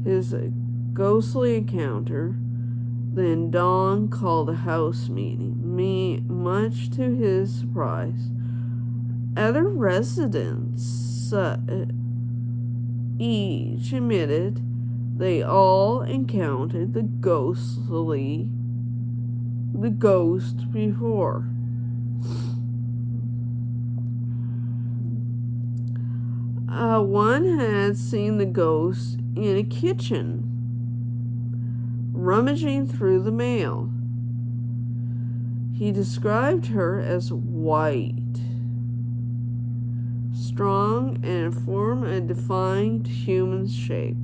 his ghostly encounter, then Don called a house meeting. Much to his surprise, other residents each admitted they all encountered the ghost before. One had seen the ghost in a kitchen, rummaging through the mail. He described her as white, strong, and formed a defined human shape,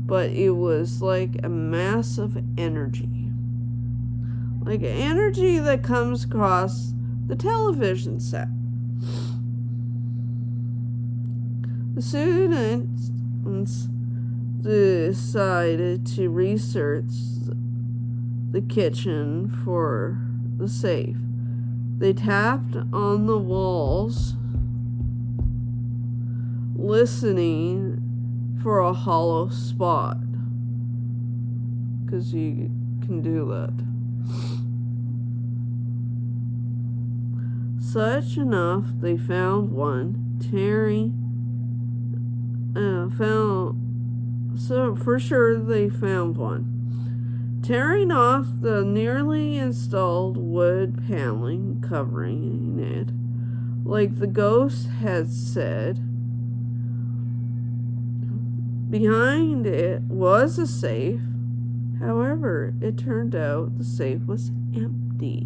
but it was like a mass of energy. Like an energy that comes across the television set. The students decided to research the kitchen for the safe. They tapped on the walls, listening for a hollow spot, because you can do that. Such enough, they found one. For sure they found one. Tearing off the nearly installed wood paneling covering it, like the ghost had said. Behind it was a safe. However, it turned out the safe was empty.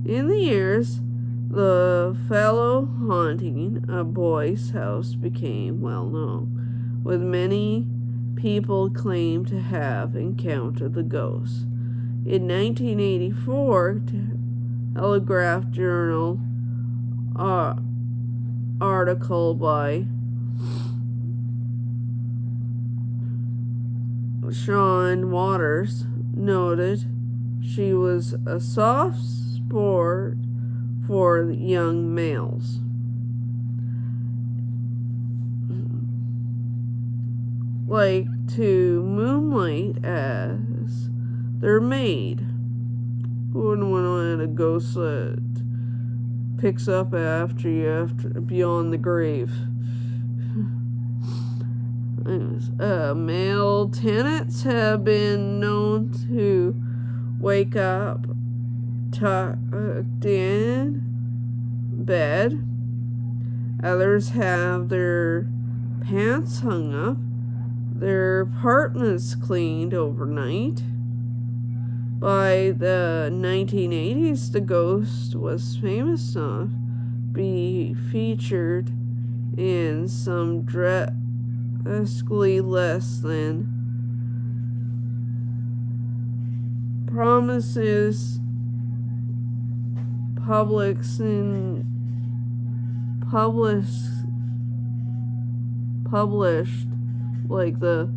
In the years, the fellow haunting of Boyce House became well known, with many people claim to have encountered the ghost. In 1984, Telegraph Journal article by Sean Waters noted she was a soft sport for young males. Like to moonlight as their maid. Who wouldn't want a ghost that picks up after you beyond the grave? Male tenants have been known to wake up tucked in bed. Others have their pants hung up, their apartments cleaned overnight. By the 1980s, the ghost was famous enough to be featured in some drastically less than promises published like the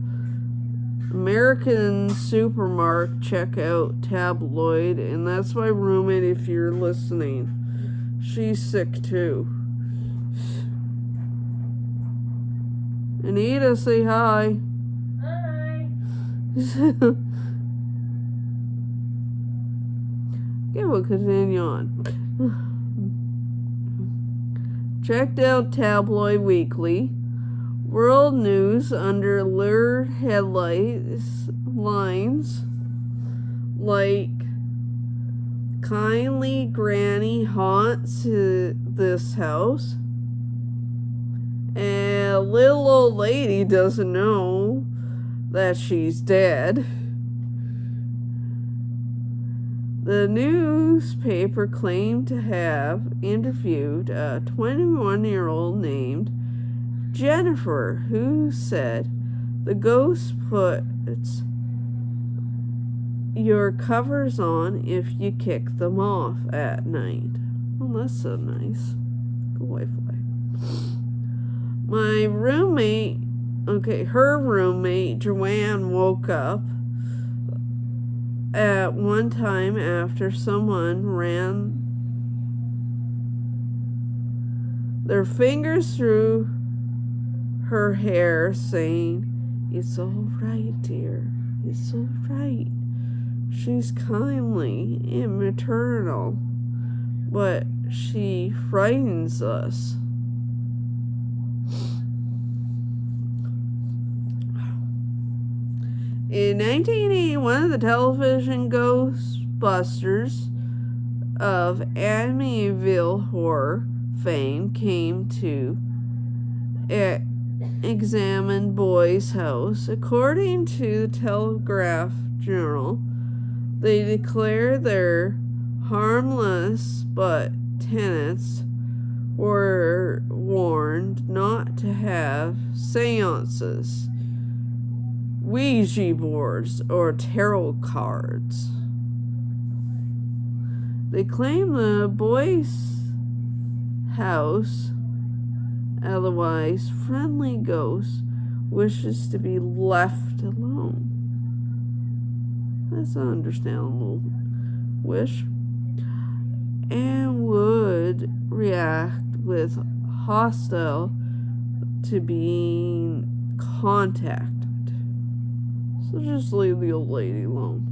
American Supermarket checkout tabloid, and that's my roommate if you're listening. She's sick too. Anita, say hi. Hi. Okay, we'll continue on. Checked out Tabloid Weekly. World News under lurid headlines like kindly granny haunts this house, and a little old lady doesn't know that she's dead. The newspaper claimed to have interviewed a 21-year-old named Jennifer, who said the ghost puts your covers on if you kick them off at night. Well, that's so nice. Good Wi-Fi. Her roommate, Joanne, woke up at one time after someone ran their fingers through her hair, saying, "It's all right, dear. It's all right." She's kindly and maternal, but she frightens us. In 1981, the television Ghostbusters of Amityville horror fame came to examine Boy's house. According to the Telegraph Journal, they declare they're harmless, but tenants were warned not to have seances, Ouija boards, or tarot cards. They claim the Boy's house, otherwise friendly ghost, wishes to be left alone. That's an understandable wish. And would react with hostile to being contacted. So just leave the old lady alone.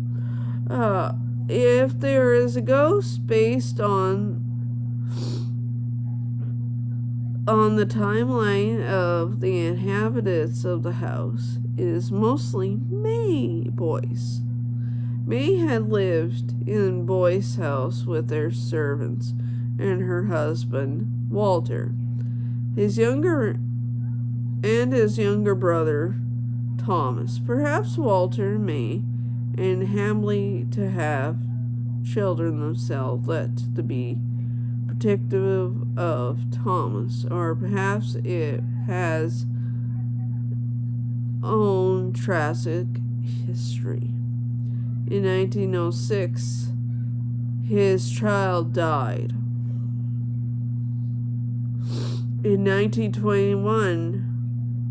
If there is a ghost based on the timeline of the inhabitants of the house, it is mostly May Boyce. May had lived in Boyce's house with their servants and her husband, Walter, his younger brother, Thomas. Perhaps Walter and May, and Hamley to have children themselves, let to be protective of Thomas, or perhaps it has own tragic history. In 1906, his child died. In 1921,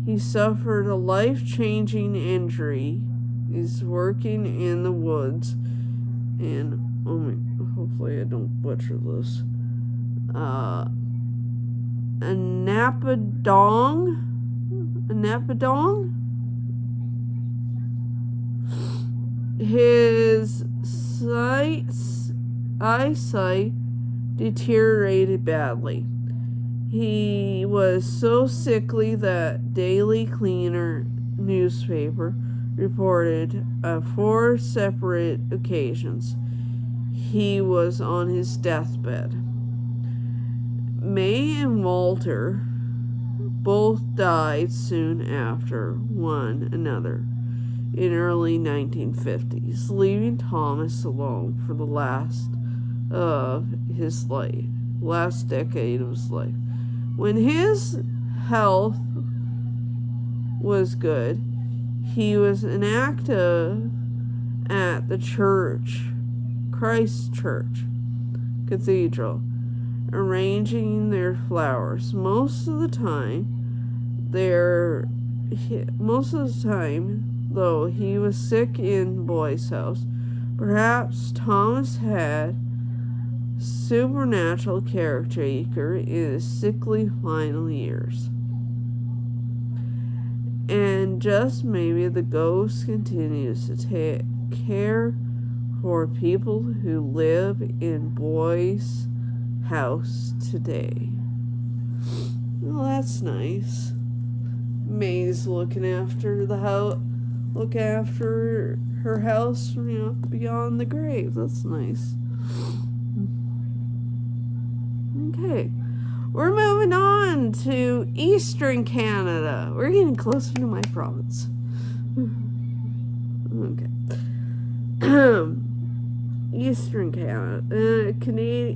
he suffered a life-changing injury. He's working in the woods, and hopefully I don't butcher this. A napadong. His eyesight deteriorated badly. He was so sickly that Daily Cleaner newspaper reported on 4 separate occasions he was on his deathbed. May and Walter Both died soon after one another in early 1950s, leaving Thomas alone for the last decade of his life. When his health was good, he was an active at the church, Christ Church Cathedral, arranging their flowers. Most of the time, though, he was sick in Boy's house. Perhaps Thomas had supernatural caretaker in his sickly final years. And just maybe the ghost continues to take care for people who live in Boy's house today. Well, that's nice. May's looking after the house, look after her house, beyond the grave. That's nice. Okay, we're moving on to Eastern Canada. We're getting closer to my province. Okay. Eastern Canada.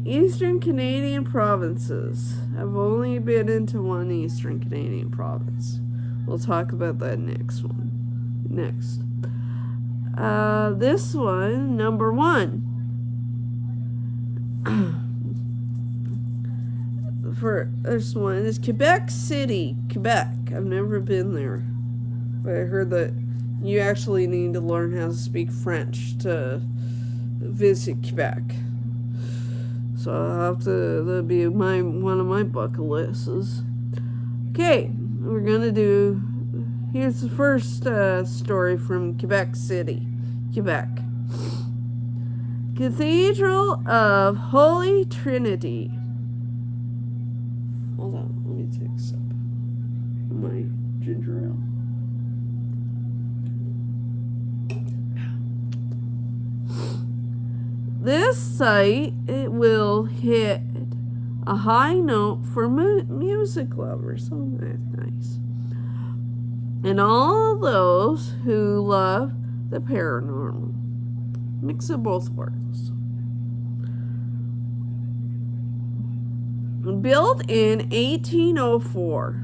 Eastern Canadian provinces. I've only been into one Eastern Canadian province. We'll talk about that next. This one, number 1. The first one is Quebec City, Quebec. I've never been there, but I heard that you actually need to learn how to speak French to visit Quebec. So I'll have to, that'll be one of my bucket lists. Okay, we're gonna do, here's the first story from Quebec City, Quebec. Cathedral of Holy Trinity. Hold on, let me take a sip of my ginger ale. This site, it will hit a high note for music lovers. Oh, that's nice. And all those who love the paranormal. Mix of both worlds. Built in 1804.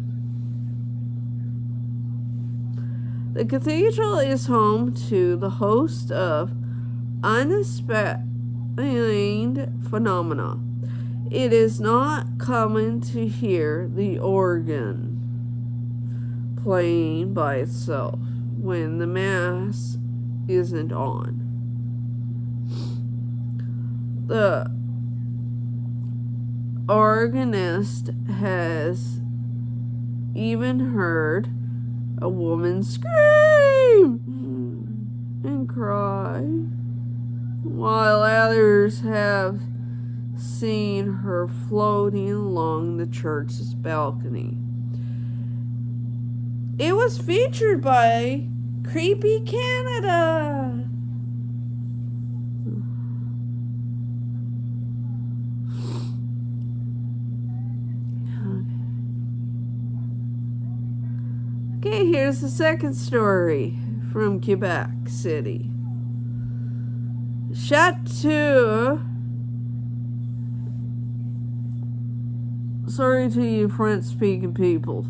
The cathedral is home to the host of unexplained phenomena. It is not common to hear the organ playing by itself when the mass isn't on. The organist has even heard a woman scream and cry, while others have seen her floating along the church's balcony. It was featured by Creepy Canada. Okay, here's the second story from Quebec City. Chateau. Sorry to you French-speaking people.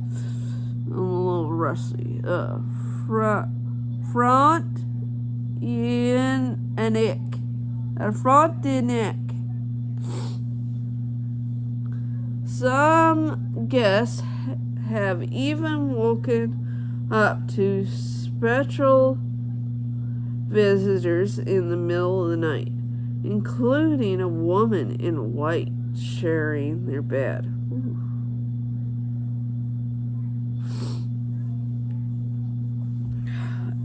I'm a little rusty. Frontenac. Some guests have even woken up to spectral visitors in the middle of the night, including a woman in white sharing their bed. Ooh.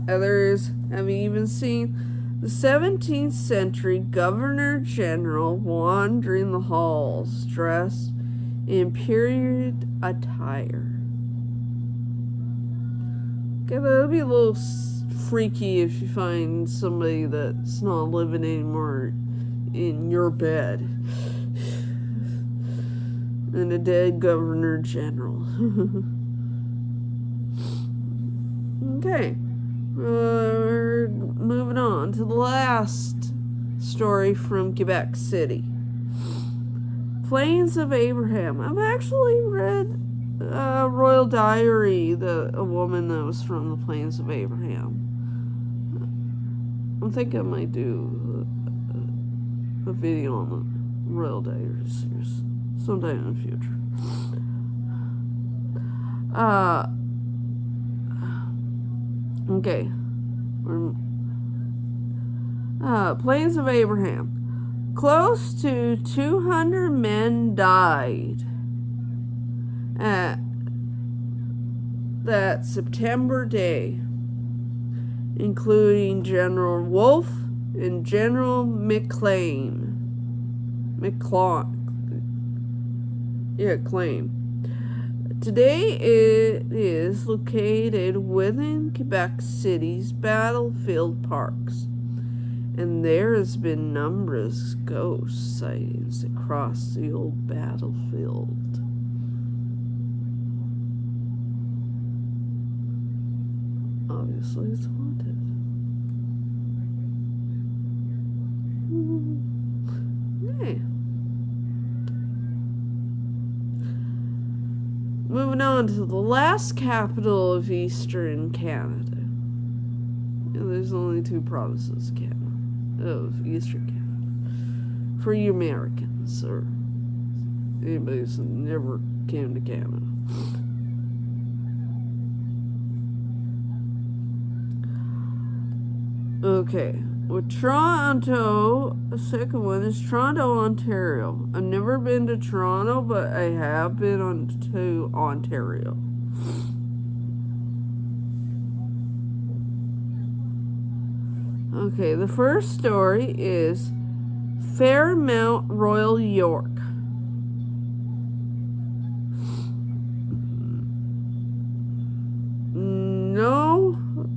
Others have even seen the 17th century Governor General wandering the halls dressed in period attire. Okay, that'll be a little freaky if you find somebody that's not living anymore in your bed and a dead Governor General. Okay, we're moving on to the last story from Quebec City. Plains of Abraham. I've actually read Royal Diary, a woman that was from the Plains of Abraham. I think I might do a video on the Royal Diary series sometime in the future. Okay. Plains of Abraham. Close to 200 men died at that September day, including General Wolfe and General McClain. Today it is located within Quebec City's battlefield parks, and there has been numerous ghost sightings across the old battlefield. Obviously, it's haunted. Hey. Moving on to the last capital of Eastern Canada. There's only 2 provinces of Eastern Canada. For you Americans, or anybody who's never came to Canada. Okay, with Toronto, the second one is Toronto, Ontario. I've never been to Toronto, but I have been to Ontario. Okay, the first story is Fairmount Royal York.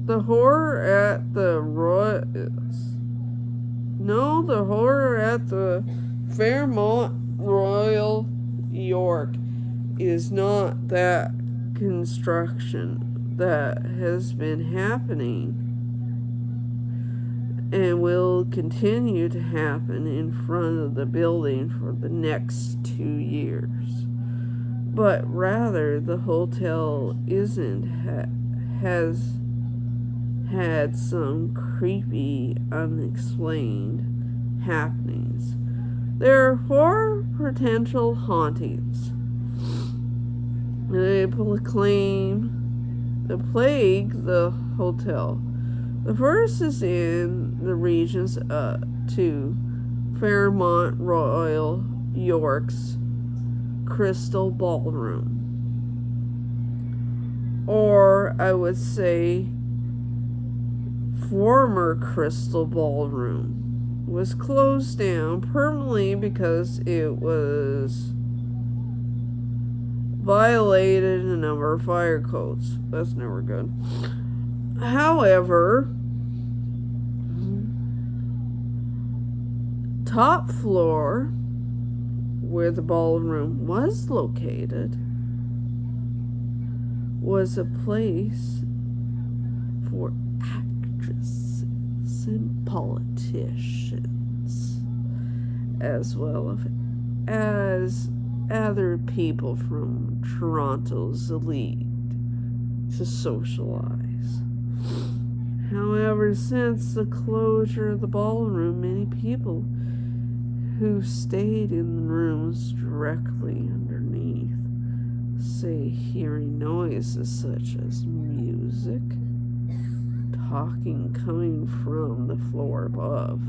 The horror at the Fairmount Royal York is not that construction that has been happening and will continue to happen in front of the building for the next 2 years. But rather, the hotel has had some creepy, unexplained happenings. There are 4 potential hauntings. They plague the hotel. The first is in the regions to Fairmount Royal York's Crystal Ballroom. Or I would say former Crystal Ballroom was closed down permanently because it was violated a number of fire codes. That's never good. However, top floor where the ballroom was located was a place for actresses and politicians, as well as other people from Toronto's elite to socialize. However, since the closure of the ballroom, many people who stayed in the rooms directly underneath say hearing noises such as music, talking coming from the floor above.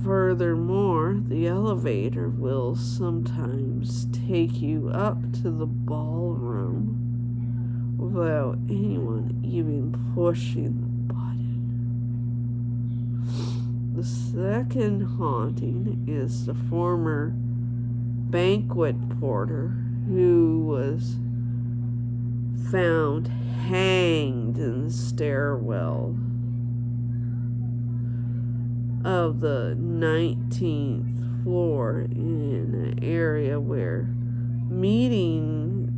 Furthermore, the elevator will sometimes take you up to the ballroom without anyone even pushing the button. The second haunting is the former banquet porter who was found hanged in the stairwell of the 19th floor in an area where meeting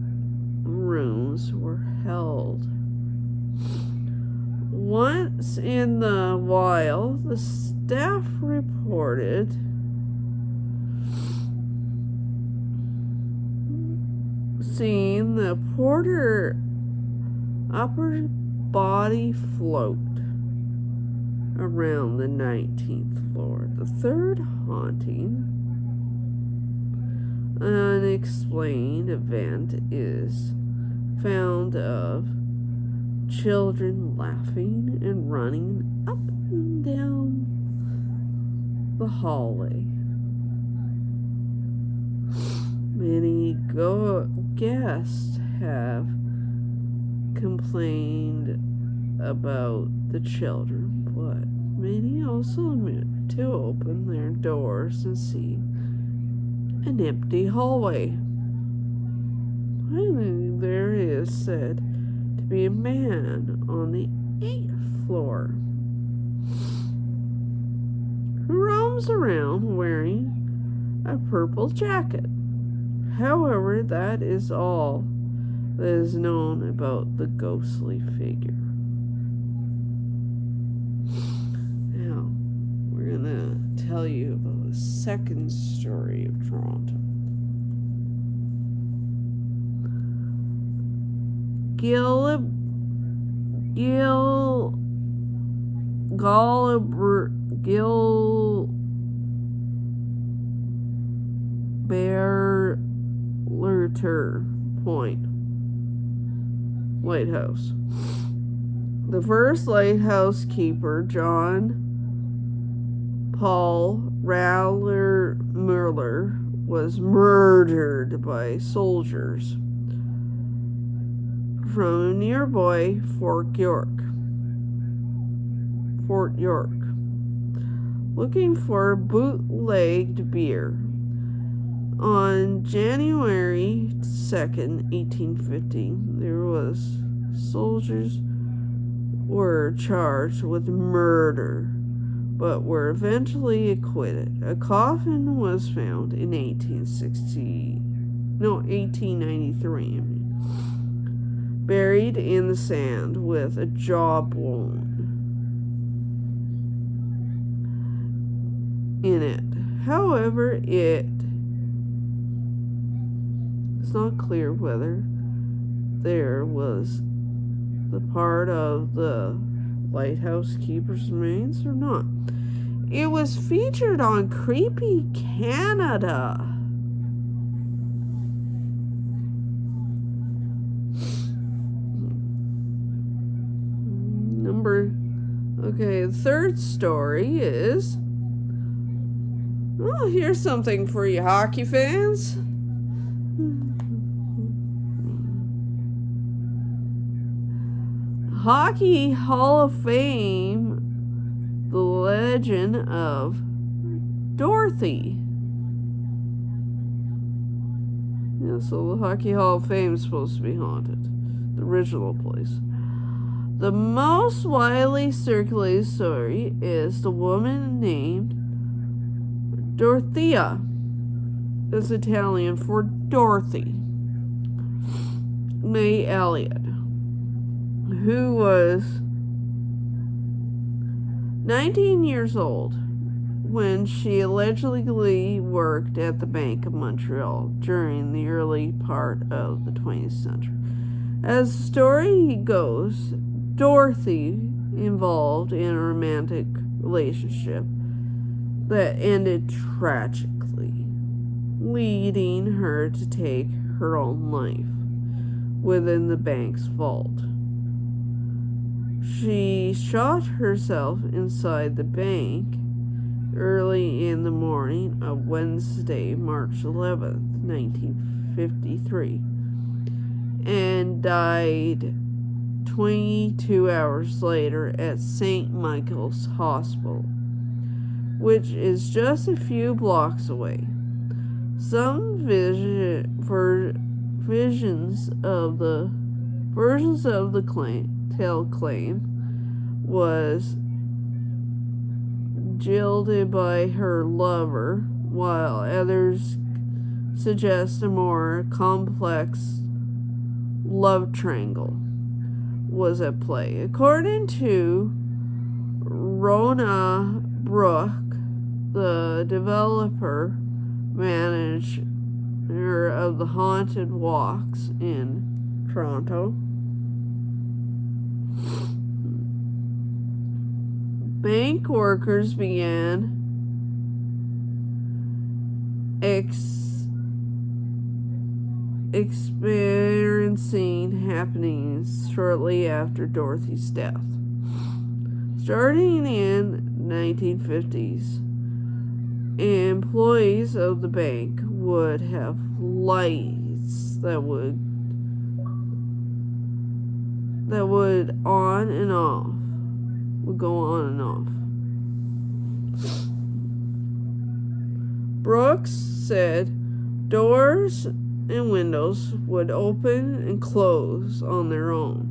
rooms were held. Once in the while, the staff reported seeing the porter upper body float around the 19th floor. The third haunting, unexplained event is found of children laughing and running up and down the hallway. Many guests have complained about the children, but many also admit to open their doors and see an empty hallway. Finally, there is said to be a man on the 8th floor who roams around wearing a purple jacket. However, that is all that is known about the ghostly figure. Now, we're going to tell you about the second story of Toronto. Gilberter Point Lighthouse. The first lighthouse keeper, John Paul Raller Muller, was murdered by soldiers from nearby Fort York, looking for bootlegged beer. On January 2nd, 1850, soldiers were charged with murder, but were eventually acquitted. A coffin was found in 1893, buried in the sand with a jawbone in it. However, it's not clear whether there was the part of the lighthouse keeper's remains or not. It was featured on Creepy Canada. The third story is, here's something for you hockey fans. Hockey Hall of Fame, the legend of Dorothy. Yeah, so the Hockey Hall of Fame is supposed to be haunted, the original place. The most widely circulated story is the woman named Dorothea. It's Italian for Dorothy May Elliott, who was 19 years old when she allegedly worked at the Bank of Montreal during the early part of the 20th century. As the story goes, Dorothy involved in a romantic relationship that ended tragically, leading her to take her own life within the bank's vault. She shot herself inside the bank early in the morning of Wednesday, March 11th, 1953, and died 22 hours later at St. Michael's Hospital, which is just a few blocks away. Some versions of the tale claim was jilted by her lover, while others suggest a more complex love triangle was at play. According to Rona Brook, the developer manager of the Haunted Walks in Toronto, bank workers began experiencing happenings shortly after Dorothy's death. Starting in 1950s, employees of the bank would have lights that would on and off, would go on and off. Brooks said doors and windows would open and close on their own.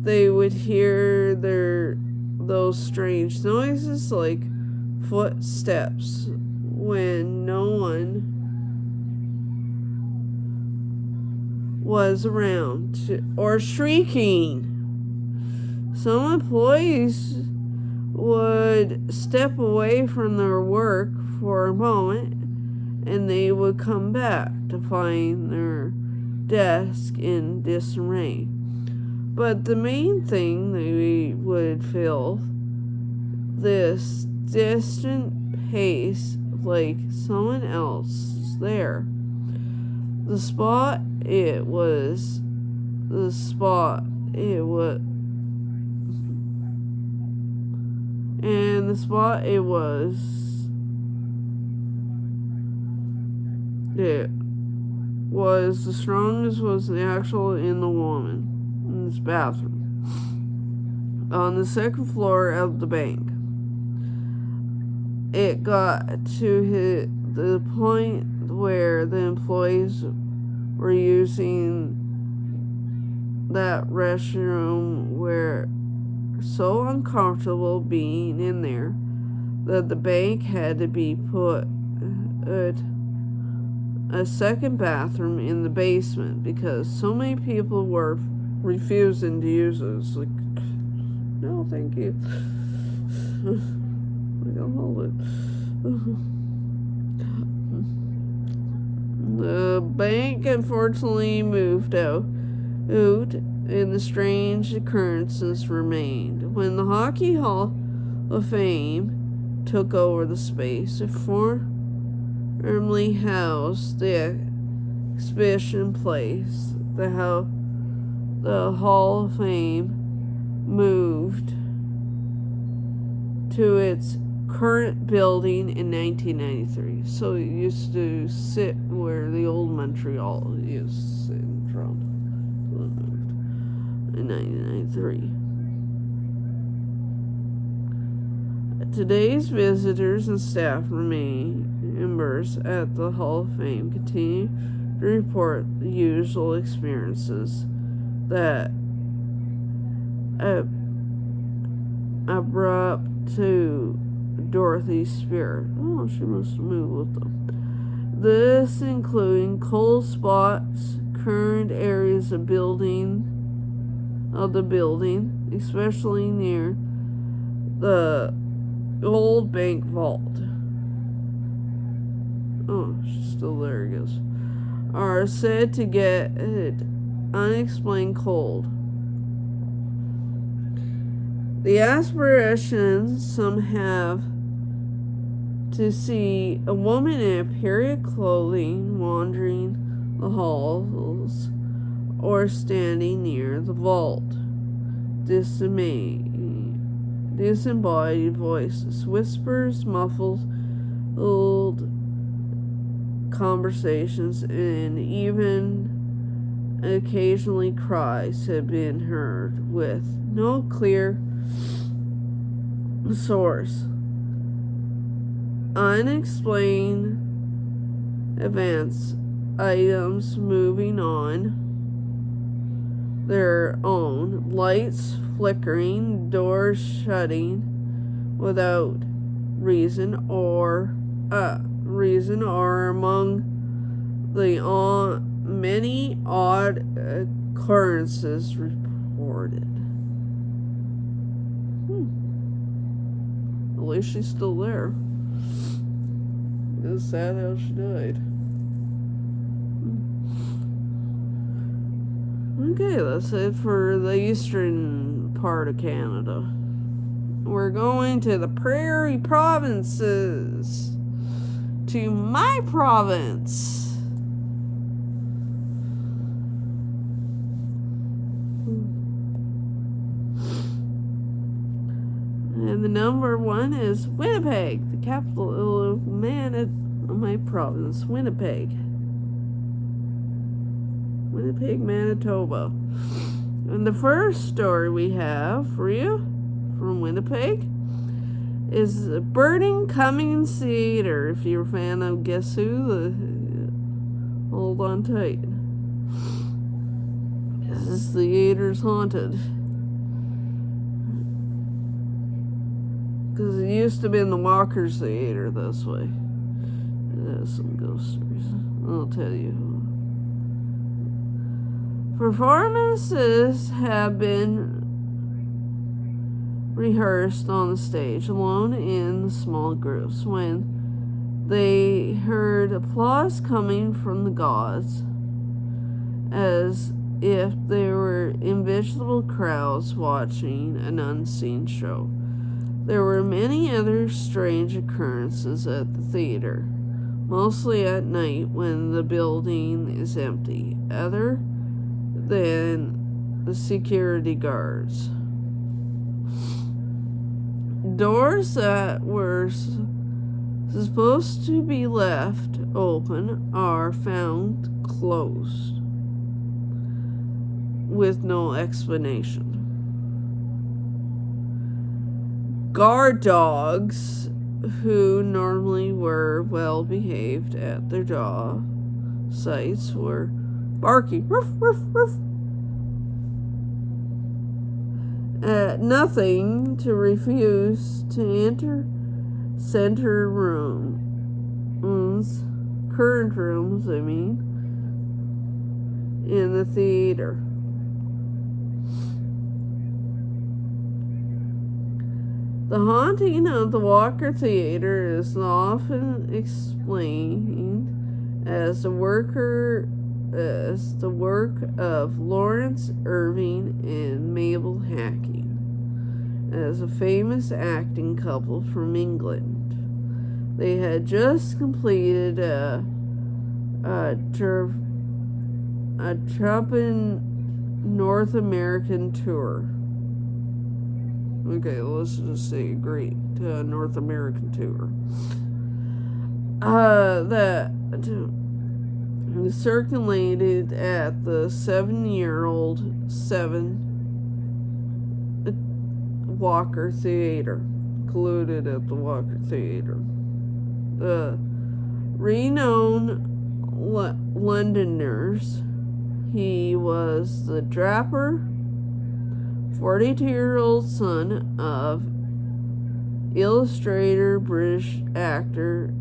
They would hear those strange noises like footsteps when no one was around, or shrieking. Some employees would step away from their work for a moment, and they would come back to find their desk in disarray. But the main thing, they would feel this distant pace like someone else is there. The spot it was, the strongest was the actual in the woman in this bathroom on the second floor of the bank. It got to the point where the employees were using that restroom were so uncomfortable being in there that the bank had to be put a second bathroom in the basement because so many people were refusing to use it. It's like, no, thank you. I can hold it. The bank unfortunately moved out, and the strange occurrences remained. When the Hockey Hall of Fame took over the space, it formerly housed the exhibition place. The Hall of Fame moved to its current building in 1993. So it used to sit where the old Montreal used to sit in Toronto. So it moved in 1993. Today's visitors and staff members at the Hall of Fame continue to report the usual experiences that abrupt to Dorothy's spirit. Oh, she must have moved with them. This including cold spots, current areas of the building, especially near the old bank vault. Oh, she's still there, I guess. Are said to get unexplained cold. The aspirations some have to see a woman in period clothing wandering the halls or standing near the vault. Disembodied voices, whispers, muffled conversations, and even occasionally cries have been heard with no clear source. Unexplained events, items moving on their own, lights flickering, doors shutting without reason or among the many odd occurrences reported. At least she's still there. It's sad how she died. Okay, that's it for the eastern part of Canada. We're going to the prairie provinces. To my province. And the number one is Winnipeg, the capital of my province, Winnipeg. Winnipeg, Manitoba. And the first story we have for you from Winnipeg is the Burning Cummings Theater. If you're a fan of Guess Who, hold on tight. This theater's haunted. Because it used to be in the Walker's Theater this way. It has some ghost stories. I'll tell you. Performances have been rehearsed on the stage, alone in small groups, when they heard applause coming from the gods, as if there were invisible crowds watching an unseen show. There were many other strange occurrences at the theater, mostly at night when the building is empty, other than the security guards. Doors that were supposed to be left open are found closed with no explanation. Guard dogs, who normally were well behaved at their job sites, were barking, ruff, ruff, ruff, at nothing to refuse to enter current rooms, in the theater. The haunting of the Walker Theater is often explained as the work of Lawrence Irving and Mabel Hacking, as a famous acting couple from England. They had just completed a trumping North American tour. Okay, let's just say great North American tour. That circulated at the 7-year-old Walker Theater, colluded at the Walker Theater. The renowned Londoners, he was the draper, 42-year-old son of illustrator, British actor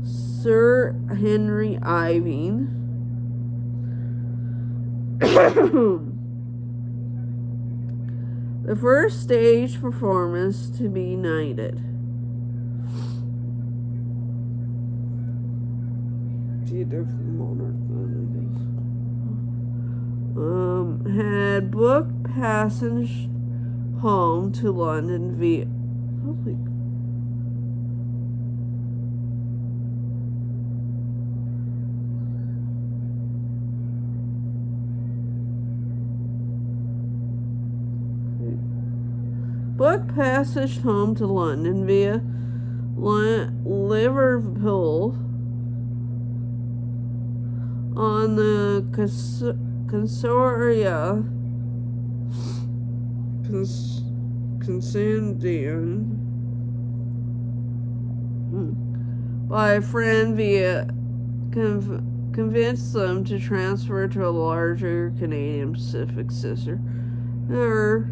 Sir Henry Irving. The first stage performance to be knighted. Had booked passage home to London via Liverpool on the Consandian by a friend via convinced them to transfer to a larger Canadian Pacific sister her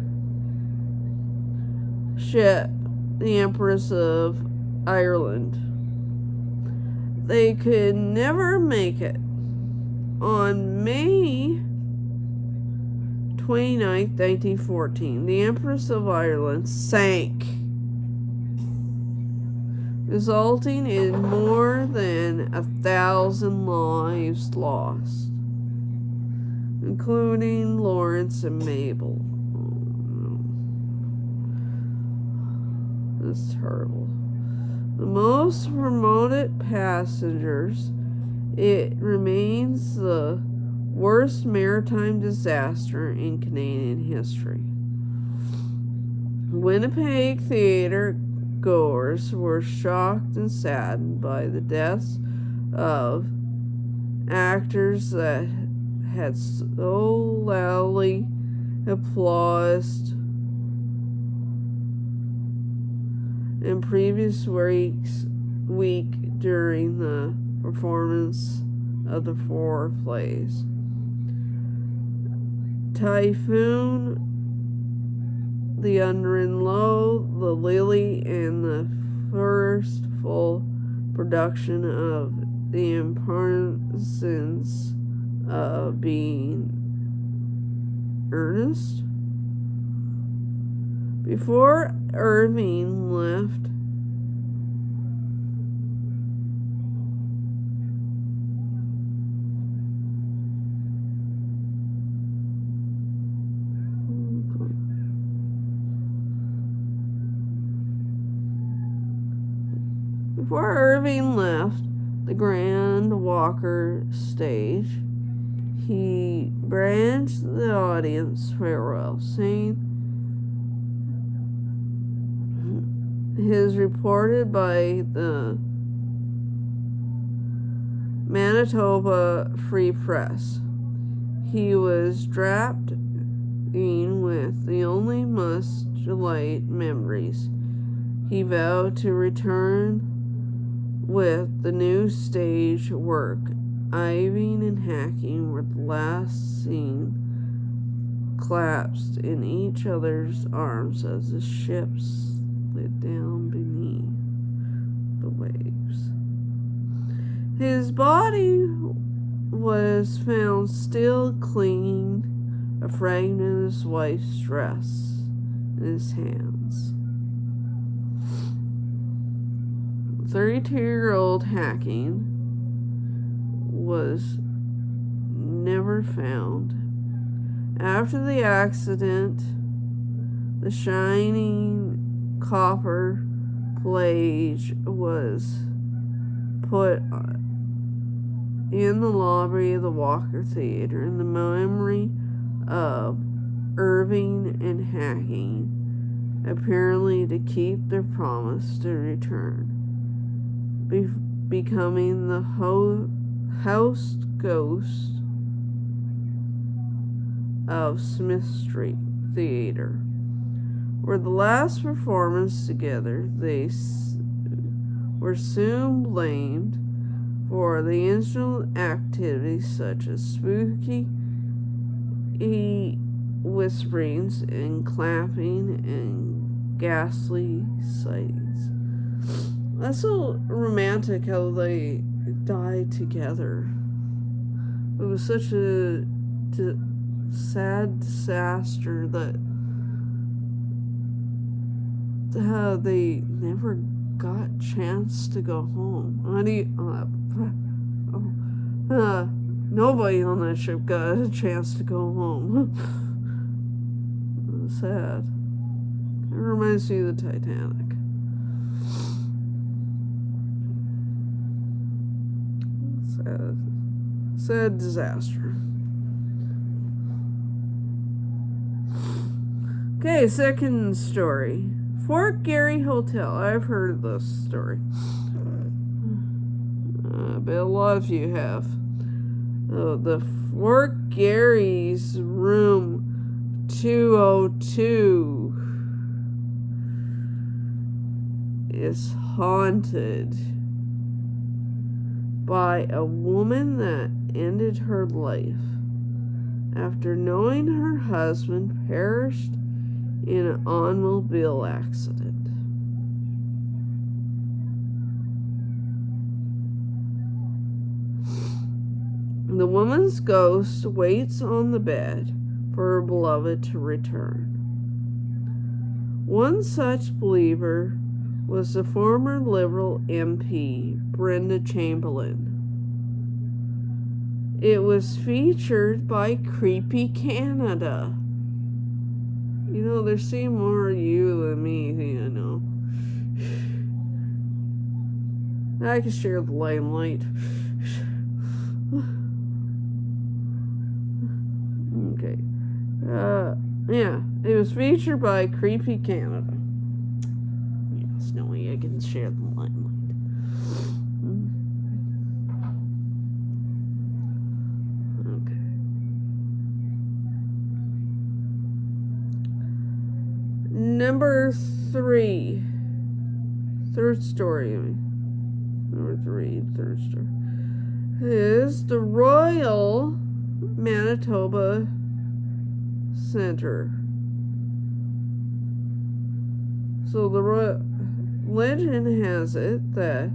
ship, the Empress of Ireland. They could never make it. On May 29, 1914, the Empress of Ireland sank, resulting in more than 1,000 lives lost, including Lawrence and Mabel. That's terrible. The most remote passengers, it remains the worst maritime disaster in Canadian history. Winnipeg theater goers were shocked and saddened by the deaths of actors that had so loudly applauded in previous week during the performance of the 4 plays. Typhoon, The Unwritten Law, The Lily, and the first full production of The Importance of Being Earnest. Before Irving left, the Grand Walker stage, he branched the audience farewell, saying, his reported by the Manitoba Free Press. He was draped in with the only must delight memories. He vowed to return with the new stage work. Iving and Hacking were the last seen collapsed in each other's arms as the ships slid down beneath the waves. His body was found still clinging a fragment of his wife's dress in his hands. 32-year-old Hacking was never found. After the accident, the shining copper plate was put in the lobby of the Walker Theater in the memory of Irving and Hacking, apparently to keep their promise to return, becoming the house ghost of Smith Street Theater. Were the last performance together, they were soon blamed for the incidental activities such as spooky whisperings and clapping and ghastly sightings. That's so romantic how they died together. It was such a sad disaster that they never got a chance to go home. Nobody on that ship got a chance to go home. Sad. It reminds me of the Titanic. Sad disaster. Okay, second story. Fort Garry Hotel. I've heard of this story. But a lot of you have. The Fort Garry's room 202 is haunted by a woman that ended her life after knowing her husband perished in an automobile accident. The woman's ghost waits on the bed for her beloved to return. One such believer was the former Liberal MP, Brenda Chamberlain. It was featured by Creepy Canada. You know, they're seeing more of you than me, you know. I can share the limelight. Okay. Yeah, it was featured by Creepy Canada. Yes, no way I can share the limelight. Okay. Number 3. Third story. Number 3, third story. Is the Royal Manitoba Center. So the legend has it that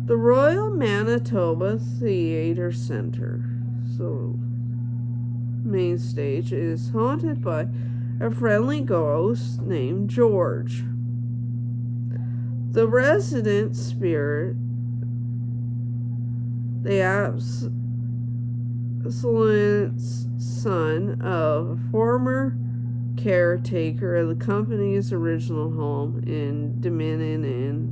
the Royal Manitoba Theatre Center, so main stage, is haunted by a friendly ghost named George. The resident spirit, the absolute son of a former caretaker of the company's original home in Dominion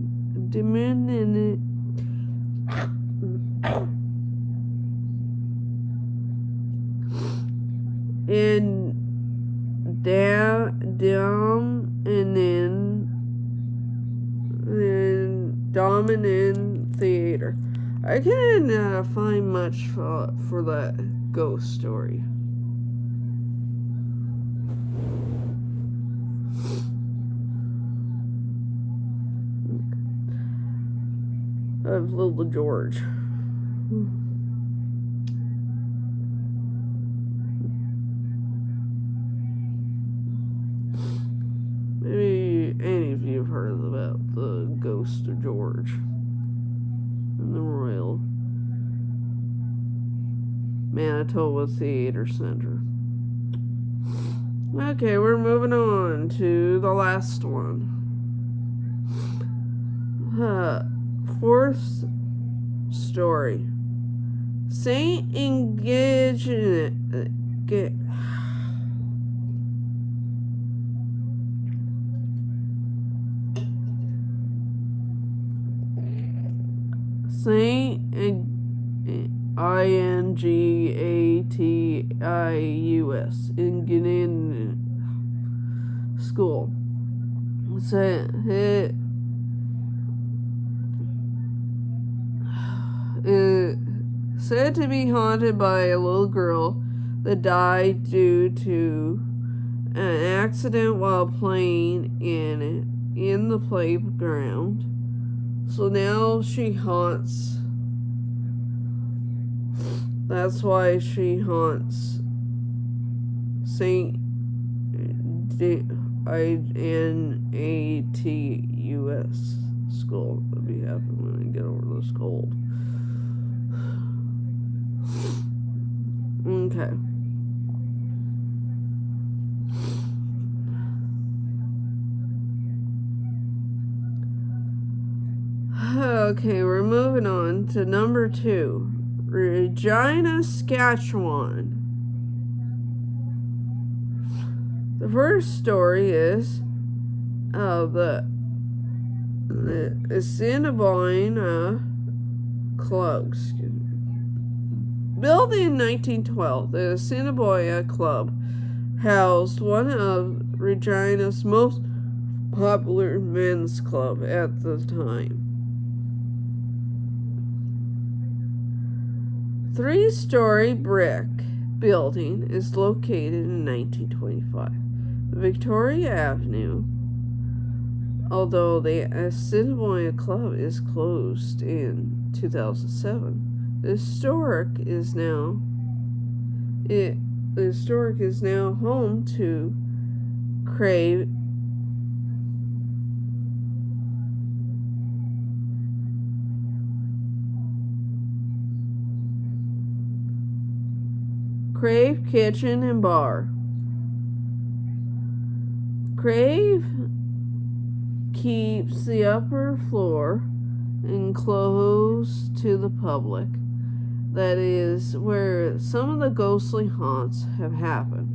Theater. I couldn't find much for that ghost story. Of Little George. Maybe any of you have heard about the ghost of George in the Royal Manitoba Theatre Center. Okay, we're moving on to the last one. Fourth story. Saint Ingatius in school. Said to be haunted by a little girl that died due to an accident while playing in the playground. So now she haunts. That's why she haunts Saint Ignatius school. I'll be happy when I get over this cold. Okay. Okay, we're moving on to number 2. Regina, Saskatchewan. The first story is the Assiniboine Club. Built in 1912, the Assiniboia Club housed one of Regina's most popular men's club at the time. 3-story brick building is located in 1925. The Victoria Avenue, although the Assiniboia Club is closed in 2007. The historic is now home to Crave Crave Kitchen and Bar. Crave keeps the upper floor enclosed to the public. That is where some of the ghostly haunts have happened.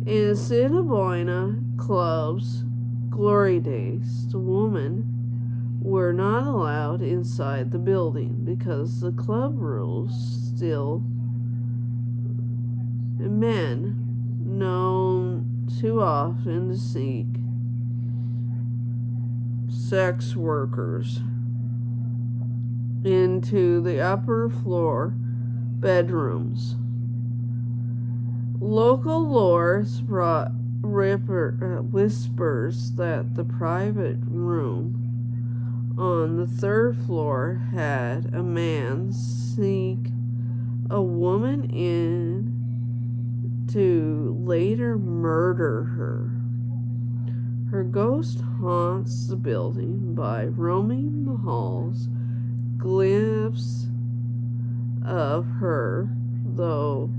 In Cinnabona Club's glory days, the women were not allowed inside the building because the club rules still. Men known too often to seek sex workers into the upper floor bedrooms. Local lore whispers that the private room on the third floor had a man sneak a woman in to later murder her. Her ghost haunts the building by roaming the halls. Glimpse of her, though,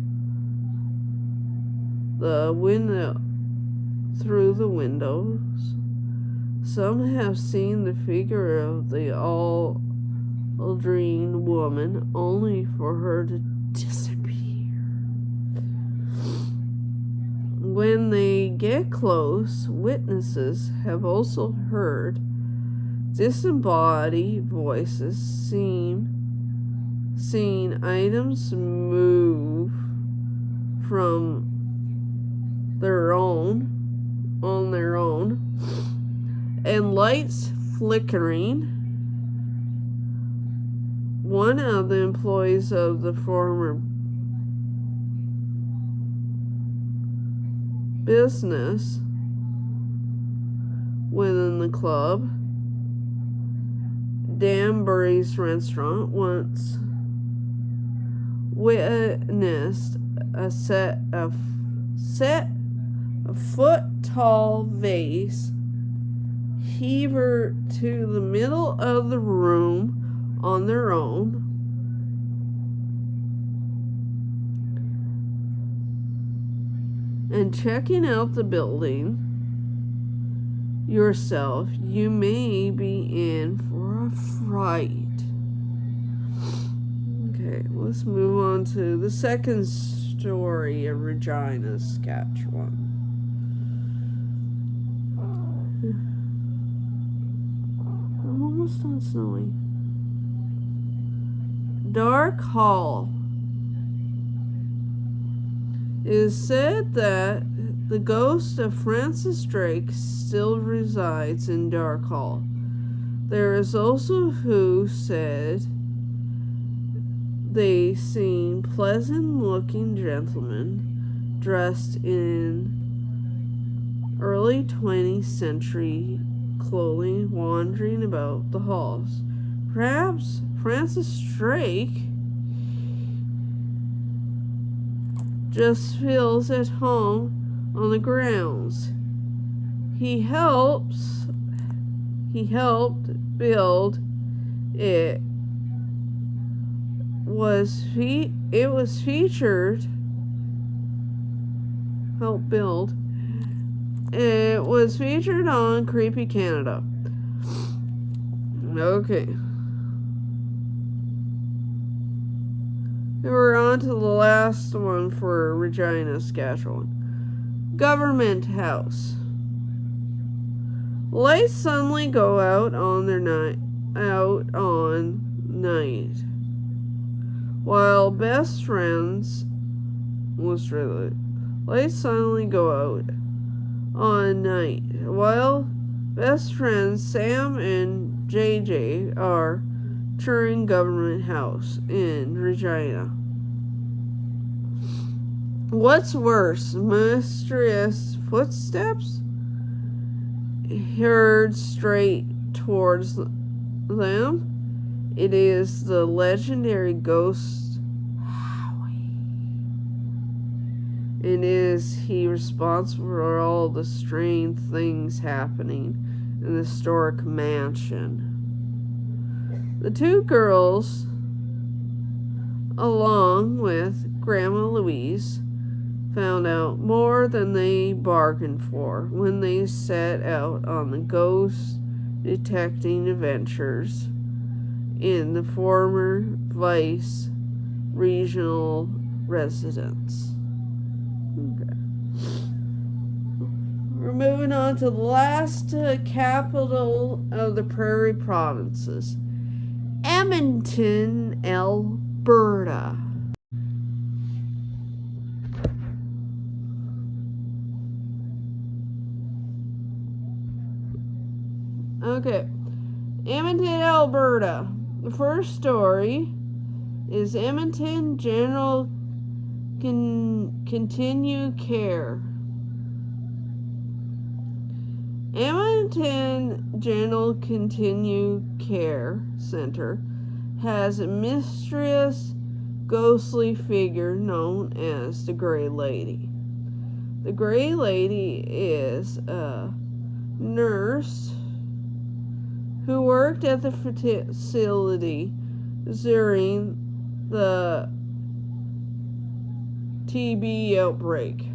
through the windows. Some have seen the figure of the Aldrine woman, only for her to disappear. When they get close, witnesses have also heard disembodied voices, seen items move from on their own, and lights flickering. One of the employees of the former business within the club, Danbury's restaurant, once witnessed a foot-tall vase heave to the middle of the room on their own. And checking out the building yourself, you may be in for a fright. Okay, let's move on to the second story of Regina, Saskatchewan. I'm almost done snowing. Dark Hall. It is said that the ghost of Francis Drake still resides in Dark Hall. There is also who said they seen pleasant-looking gentlemen dressed in early 20th century clothing wandering about the halls. Perhaps Francis Drake just feels at home on the grounds. He helped build it. It was featured on Creepy Canada. Okay. And we're on to the last one for Regina, Saskatchewan. Government House. Lights suddenly go out on night. While best friends lights suddenly go out on night. While best friends Sam and JJ are touring Government House in Regina. What's worse, mysterious footsteps heard straight towards them. It is the legendary ghost Howie. And is he responsible for all the strange things happening in the historic mansion? The two girls, along with Grandma Louise found out more than they bargained for when they set out on the ghost detecting adventures in the former Vice regional residence. Okay. We're moving on to the last capital of the Prairie Provinces, Edmonton, Alberta. Okay, Edmonton, Alberta. The first story is Edmonton General Continued Care. Edmonton General Continued Care Center has a mysterious, ghostly figure known as the Gray Lady. The Gray Lady is a nurse who worked at the facility during the TB outbreak.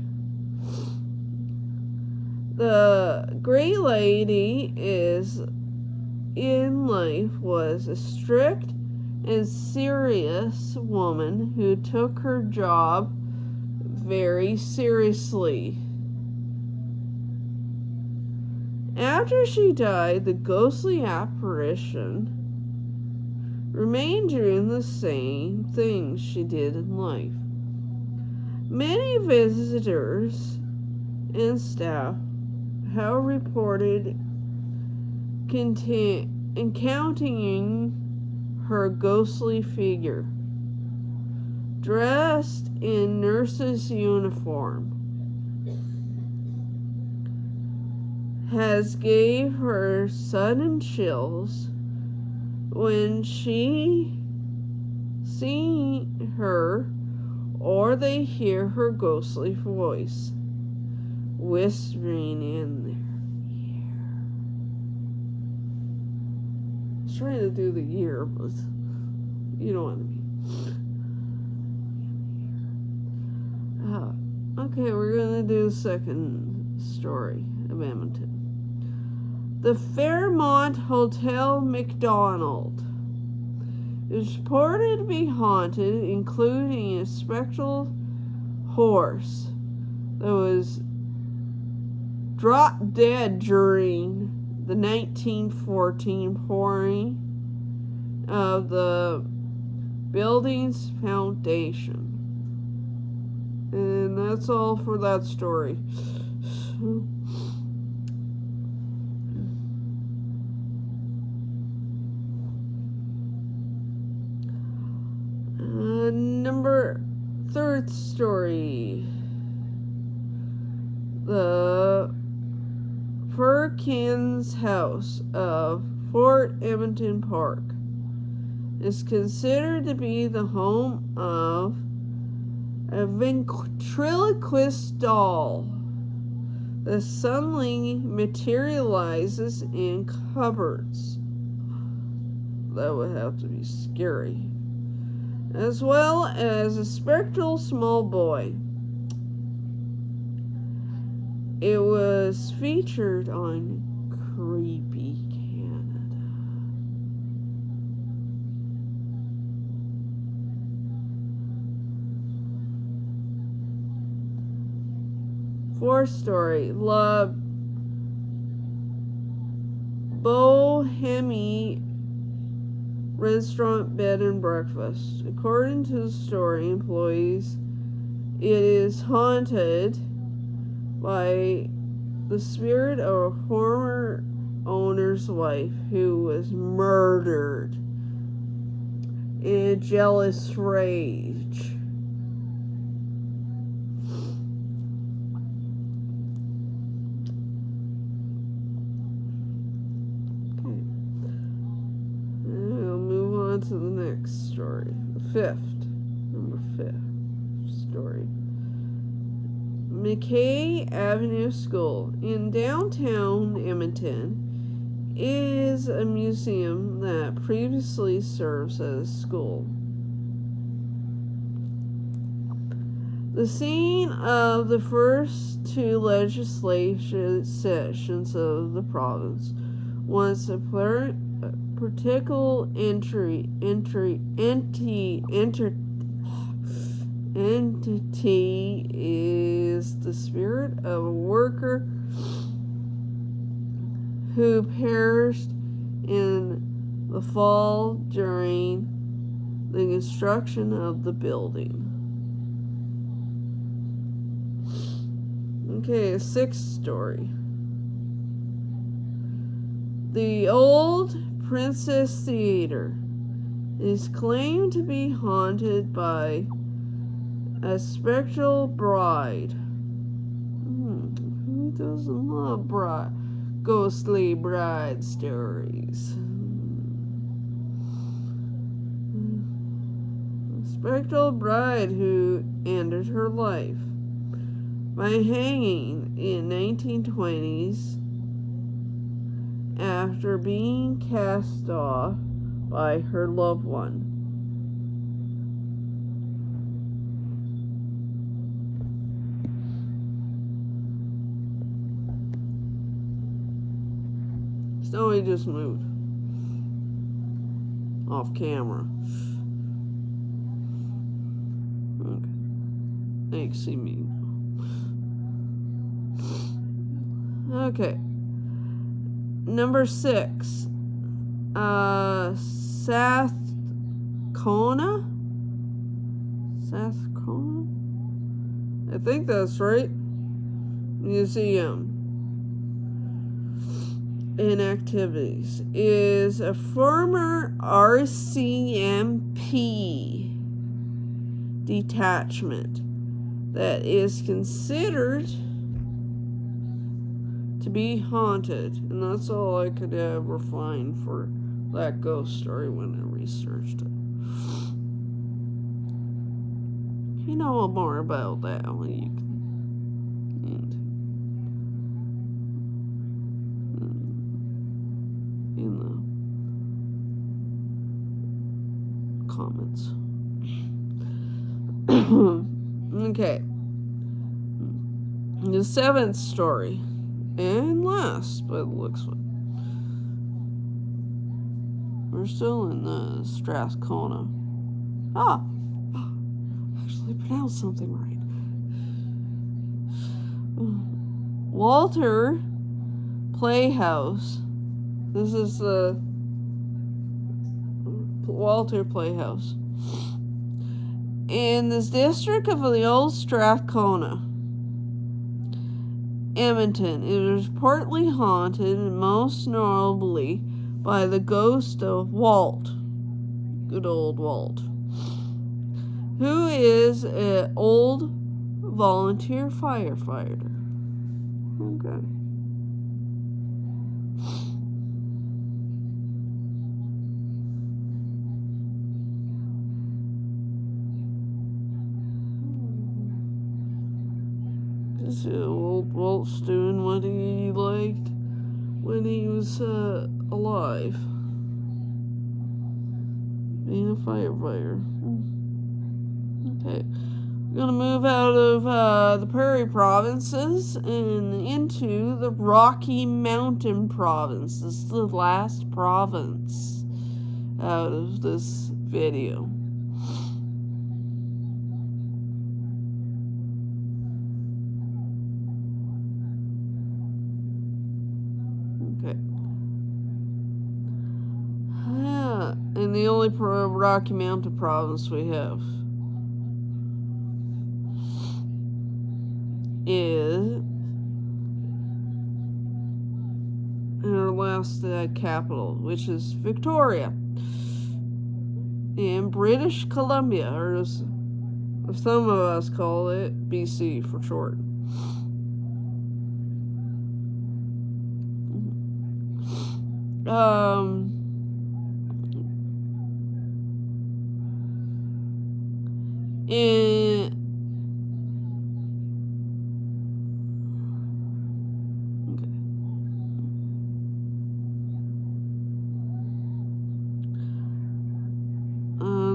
The Gray Lady in life was a strict and serious woman who took her job very seriously. After she died, the ghostly apparition remained doing the same things she did in life. Many visitors and staff have reported encountering her ghostly figure, dressed in nurse's uniform, has gave her sudden chills when she see her or they hear her ghostly voice whispering in their ear. I was trying to do the ear, but you know what I mean. Okay, we're going to do the second story of Edmonton. The Fairmont Hotel McDonald is reported to be haunted, including a spectral horse that was dropped dead during the 1914 pouring of the building's foundation. And that's all for that story. Third story. The Perkins House of Fort Edmonton Park is considered to be the home of a ventriloquist doll that suddenly materializes in cupboards. That would have to be scary. As well as a spectral small boy. It was featured on Creepy Canada. Fourth story, La Bohemie Restaurant Bed and Breakfast. According to the story employees, it is haunted by the spirit of a former owner's wife who was murdered in a jealous rage. To the next story, number fifth story. McKay Avenue School in downtown Edmonton is a museum that previously serves as a school. The scene of the first two legislation sessions of the province was a particular entity is the spirit of a worker who perished in the fall during the construction of the building. Okay, sixth story. The old Princess Theater is claimed to be haunted by a spectral bride. Who doesn't love ghostly bride stories? A spectral bride who ended her life by hanging in 1920s after being cast off by her loved one. So he just moved off camera. Okay. They see me. Okay. Number 6. Sathkona? I think that's right. Museum and activities is a former RCMP detachment that is considered to be haunted, and that's all I could ever find for that ghost story when I researched it. If you know more about that, well, you can in the comments. Okay. The 7th story. And last, but it looks like we're still in the Strathcona. Actually pronounced something right. Walter Playhouse. This is the Walter Playhouse in this district of the old Strathcona. Edmonton. It is partly haunted, and most notably by the ghost of Walt, good old Walt, who is an old volunteer firefighter. Okay. Old Walt's doing what he liked when he was alive, being a firefighter. Okay, we're gonna move out of the prairie provinces and into the Rocky Mountain province. This is the last province out of this video. And the only Rocky Mountain province we have is our last capital, which is Victoria in British Columbia, or as some of us call it, BC for short.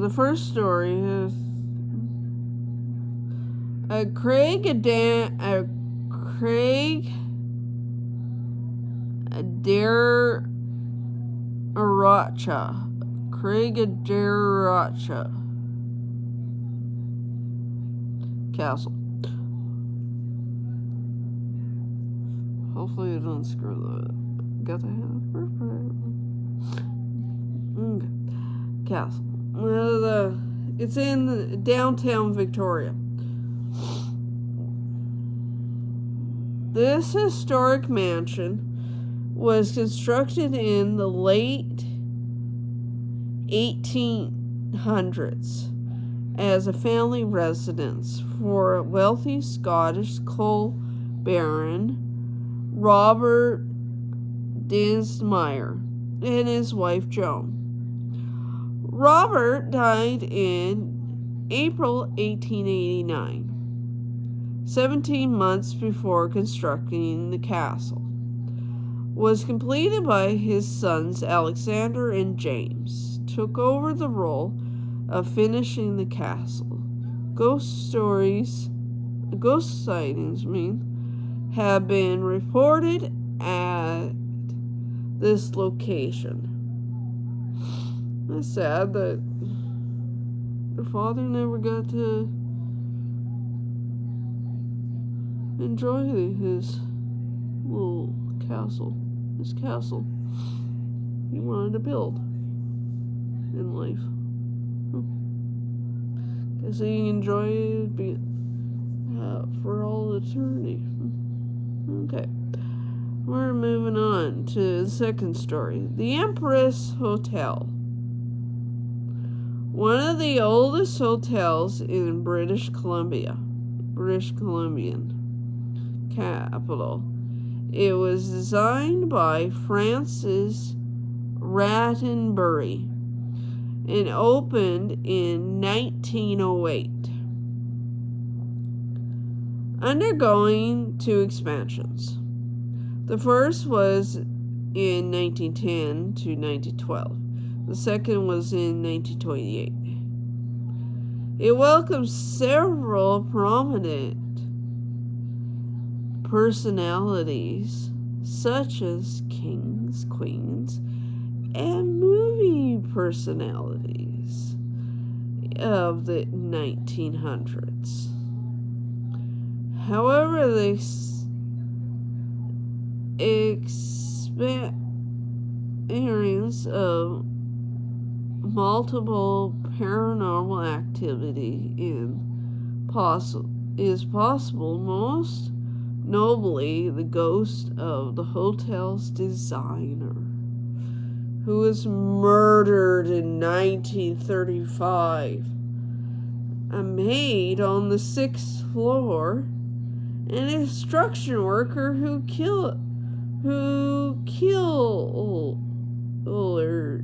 The first story is Craig Adaracha. Craig Adaracha Castle. Hopefully it doesn't screw that. Got the first part. Okay. Castle. It's in downtown Victoria. This historic mansion was constructed in the late 1800s as a family residence for a wealthy Scottish coal baron, Robert Dinsmire, and his wife Joan. Robert died in April 1889, 17 months before constructing the castle. Was completed by his sons Alexander and James, took over the role of finishing the castle. Ghost sightings have been reported at this location. It's sad that the father never got to enjoy his little castle. His castle he wanted to build in life. Guess he enjoyed it for all eternity. Okay. We're moving on to the second story. The Empress Hotel. One of the oldest hotels in British Columbian capital. It was designed by Francis Rattenbury and opened in 1908. Undergoing two expansions. The first was in 1910 to 1912. The second was in 1928. It welcomed several prominent personalities such as kings, queens, and movie personalities of the 1900s. However, the experience of multiple paranormal activity is possible, most notably the ghost of the hotel's designer, who was murdered in 1935, a maid on the 6th floor, and a construction worker who killed or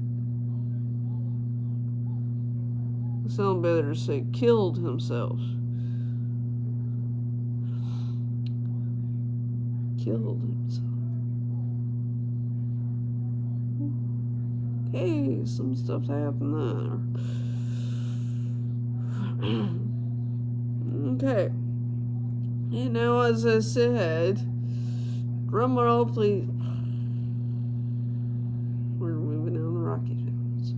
sound better to say killed himself. Killed himself. Okay, some stuff happened there. Okay. And now, as I said, drum roll, please. We're moving down the Rocky Mountains.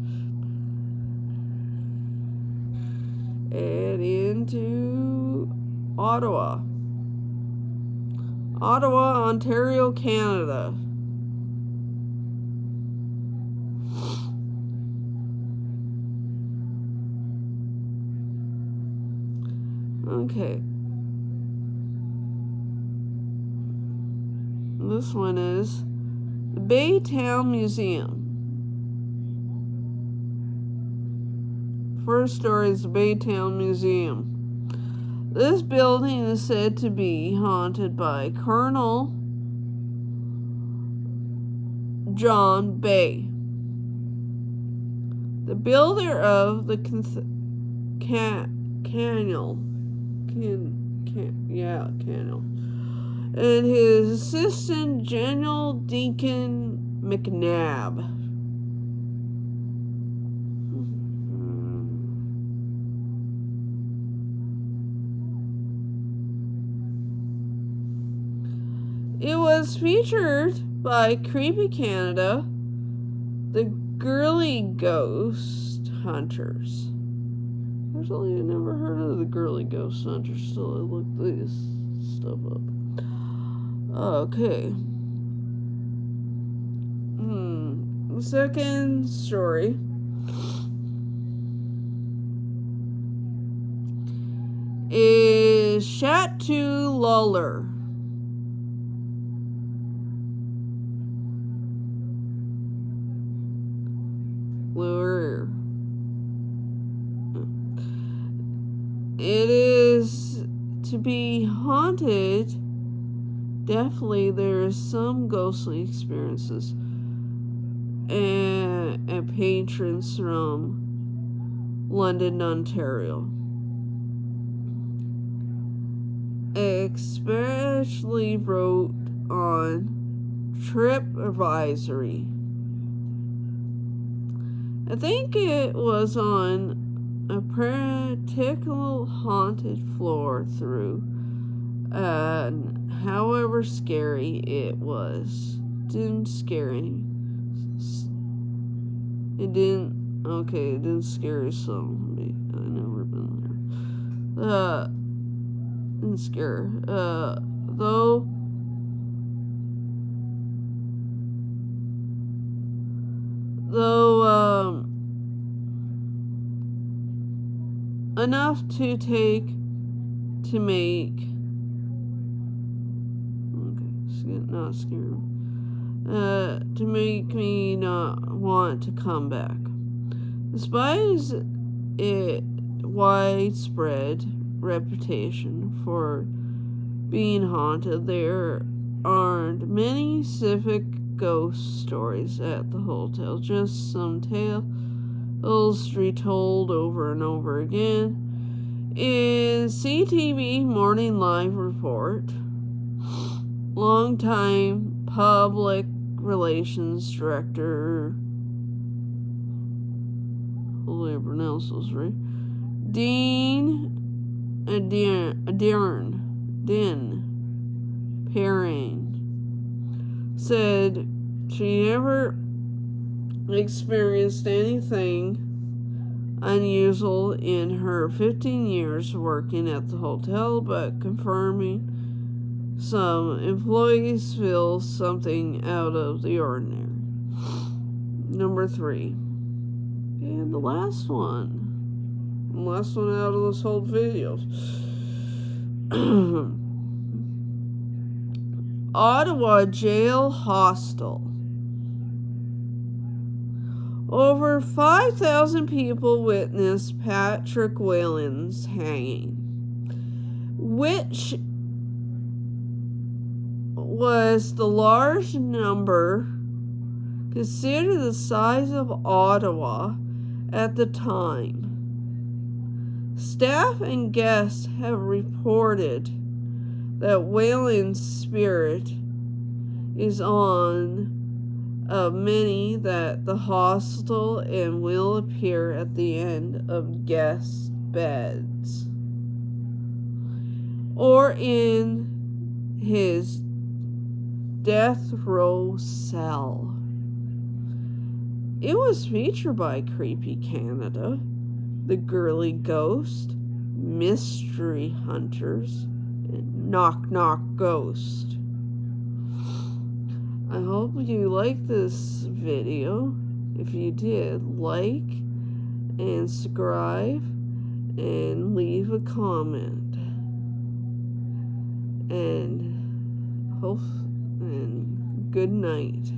And into Ottawa. Ottawa, Ontario, Canada. Okay. This one is the Baytown Museum. First story is the Baytown Museum. This building is said to be haunted by Colonel John Bay, the builder of the canal, and his assistant, General Deacon McNabb. It was featured by Creepy Canada, the Girly Ghost Hunters. Actually, I never heard of the Girly Ghost Hunters, so I looked this stuff up. Okay. The second story is Chateau Luller. It is to be haunted. Definitely, there is some ghostly experiences and patrons from London, Ontario, especially wrote on Trip Advisory. I think it was on a particular haunted floor through, and however scary it was, didn't scare me. It didn't scare some. I never been there. Didn't scare. Though enough to make not scary. To make me not want to come back. Despite its widespread reputation for being haunted, there aren't many specific ghost stories at the hotel, just some tales retold over and over again. In CTV Morning Live Report, longtime public relations director, hopefully I pronounced this right, Dean Perrin, said she never experienced anything unusual in her 15 years working at the hotel, but confirming some employees feel something out of the ordinary. Number 3. And the last one out of this whole video. Ottawa Jail Hostel. Over 5,000 people witnessed Patrick Whelan's hanging, which was the large number considered the size of Ottawa at the time. Staff and guests have reported that Whelan's spirit is on many that the hostel and will appear at the end of guest beds or in his death row cell. It was featured by Creepy Canada, the Girly Ghost, Mystery Hunters, and Knock Knock Ghost. I hope you liked this video. If you did, like and subscribe and leave a comment. And good night.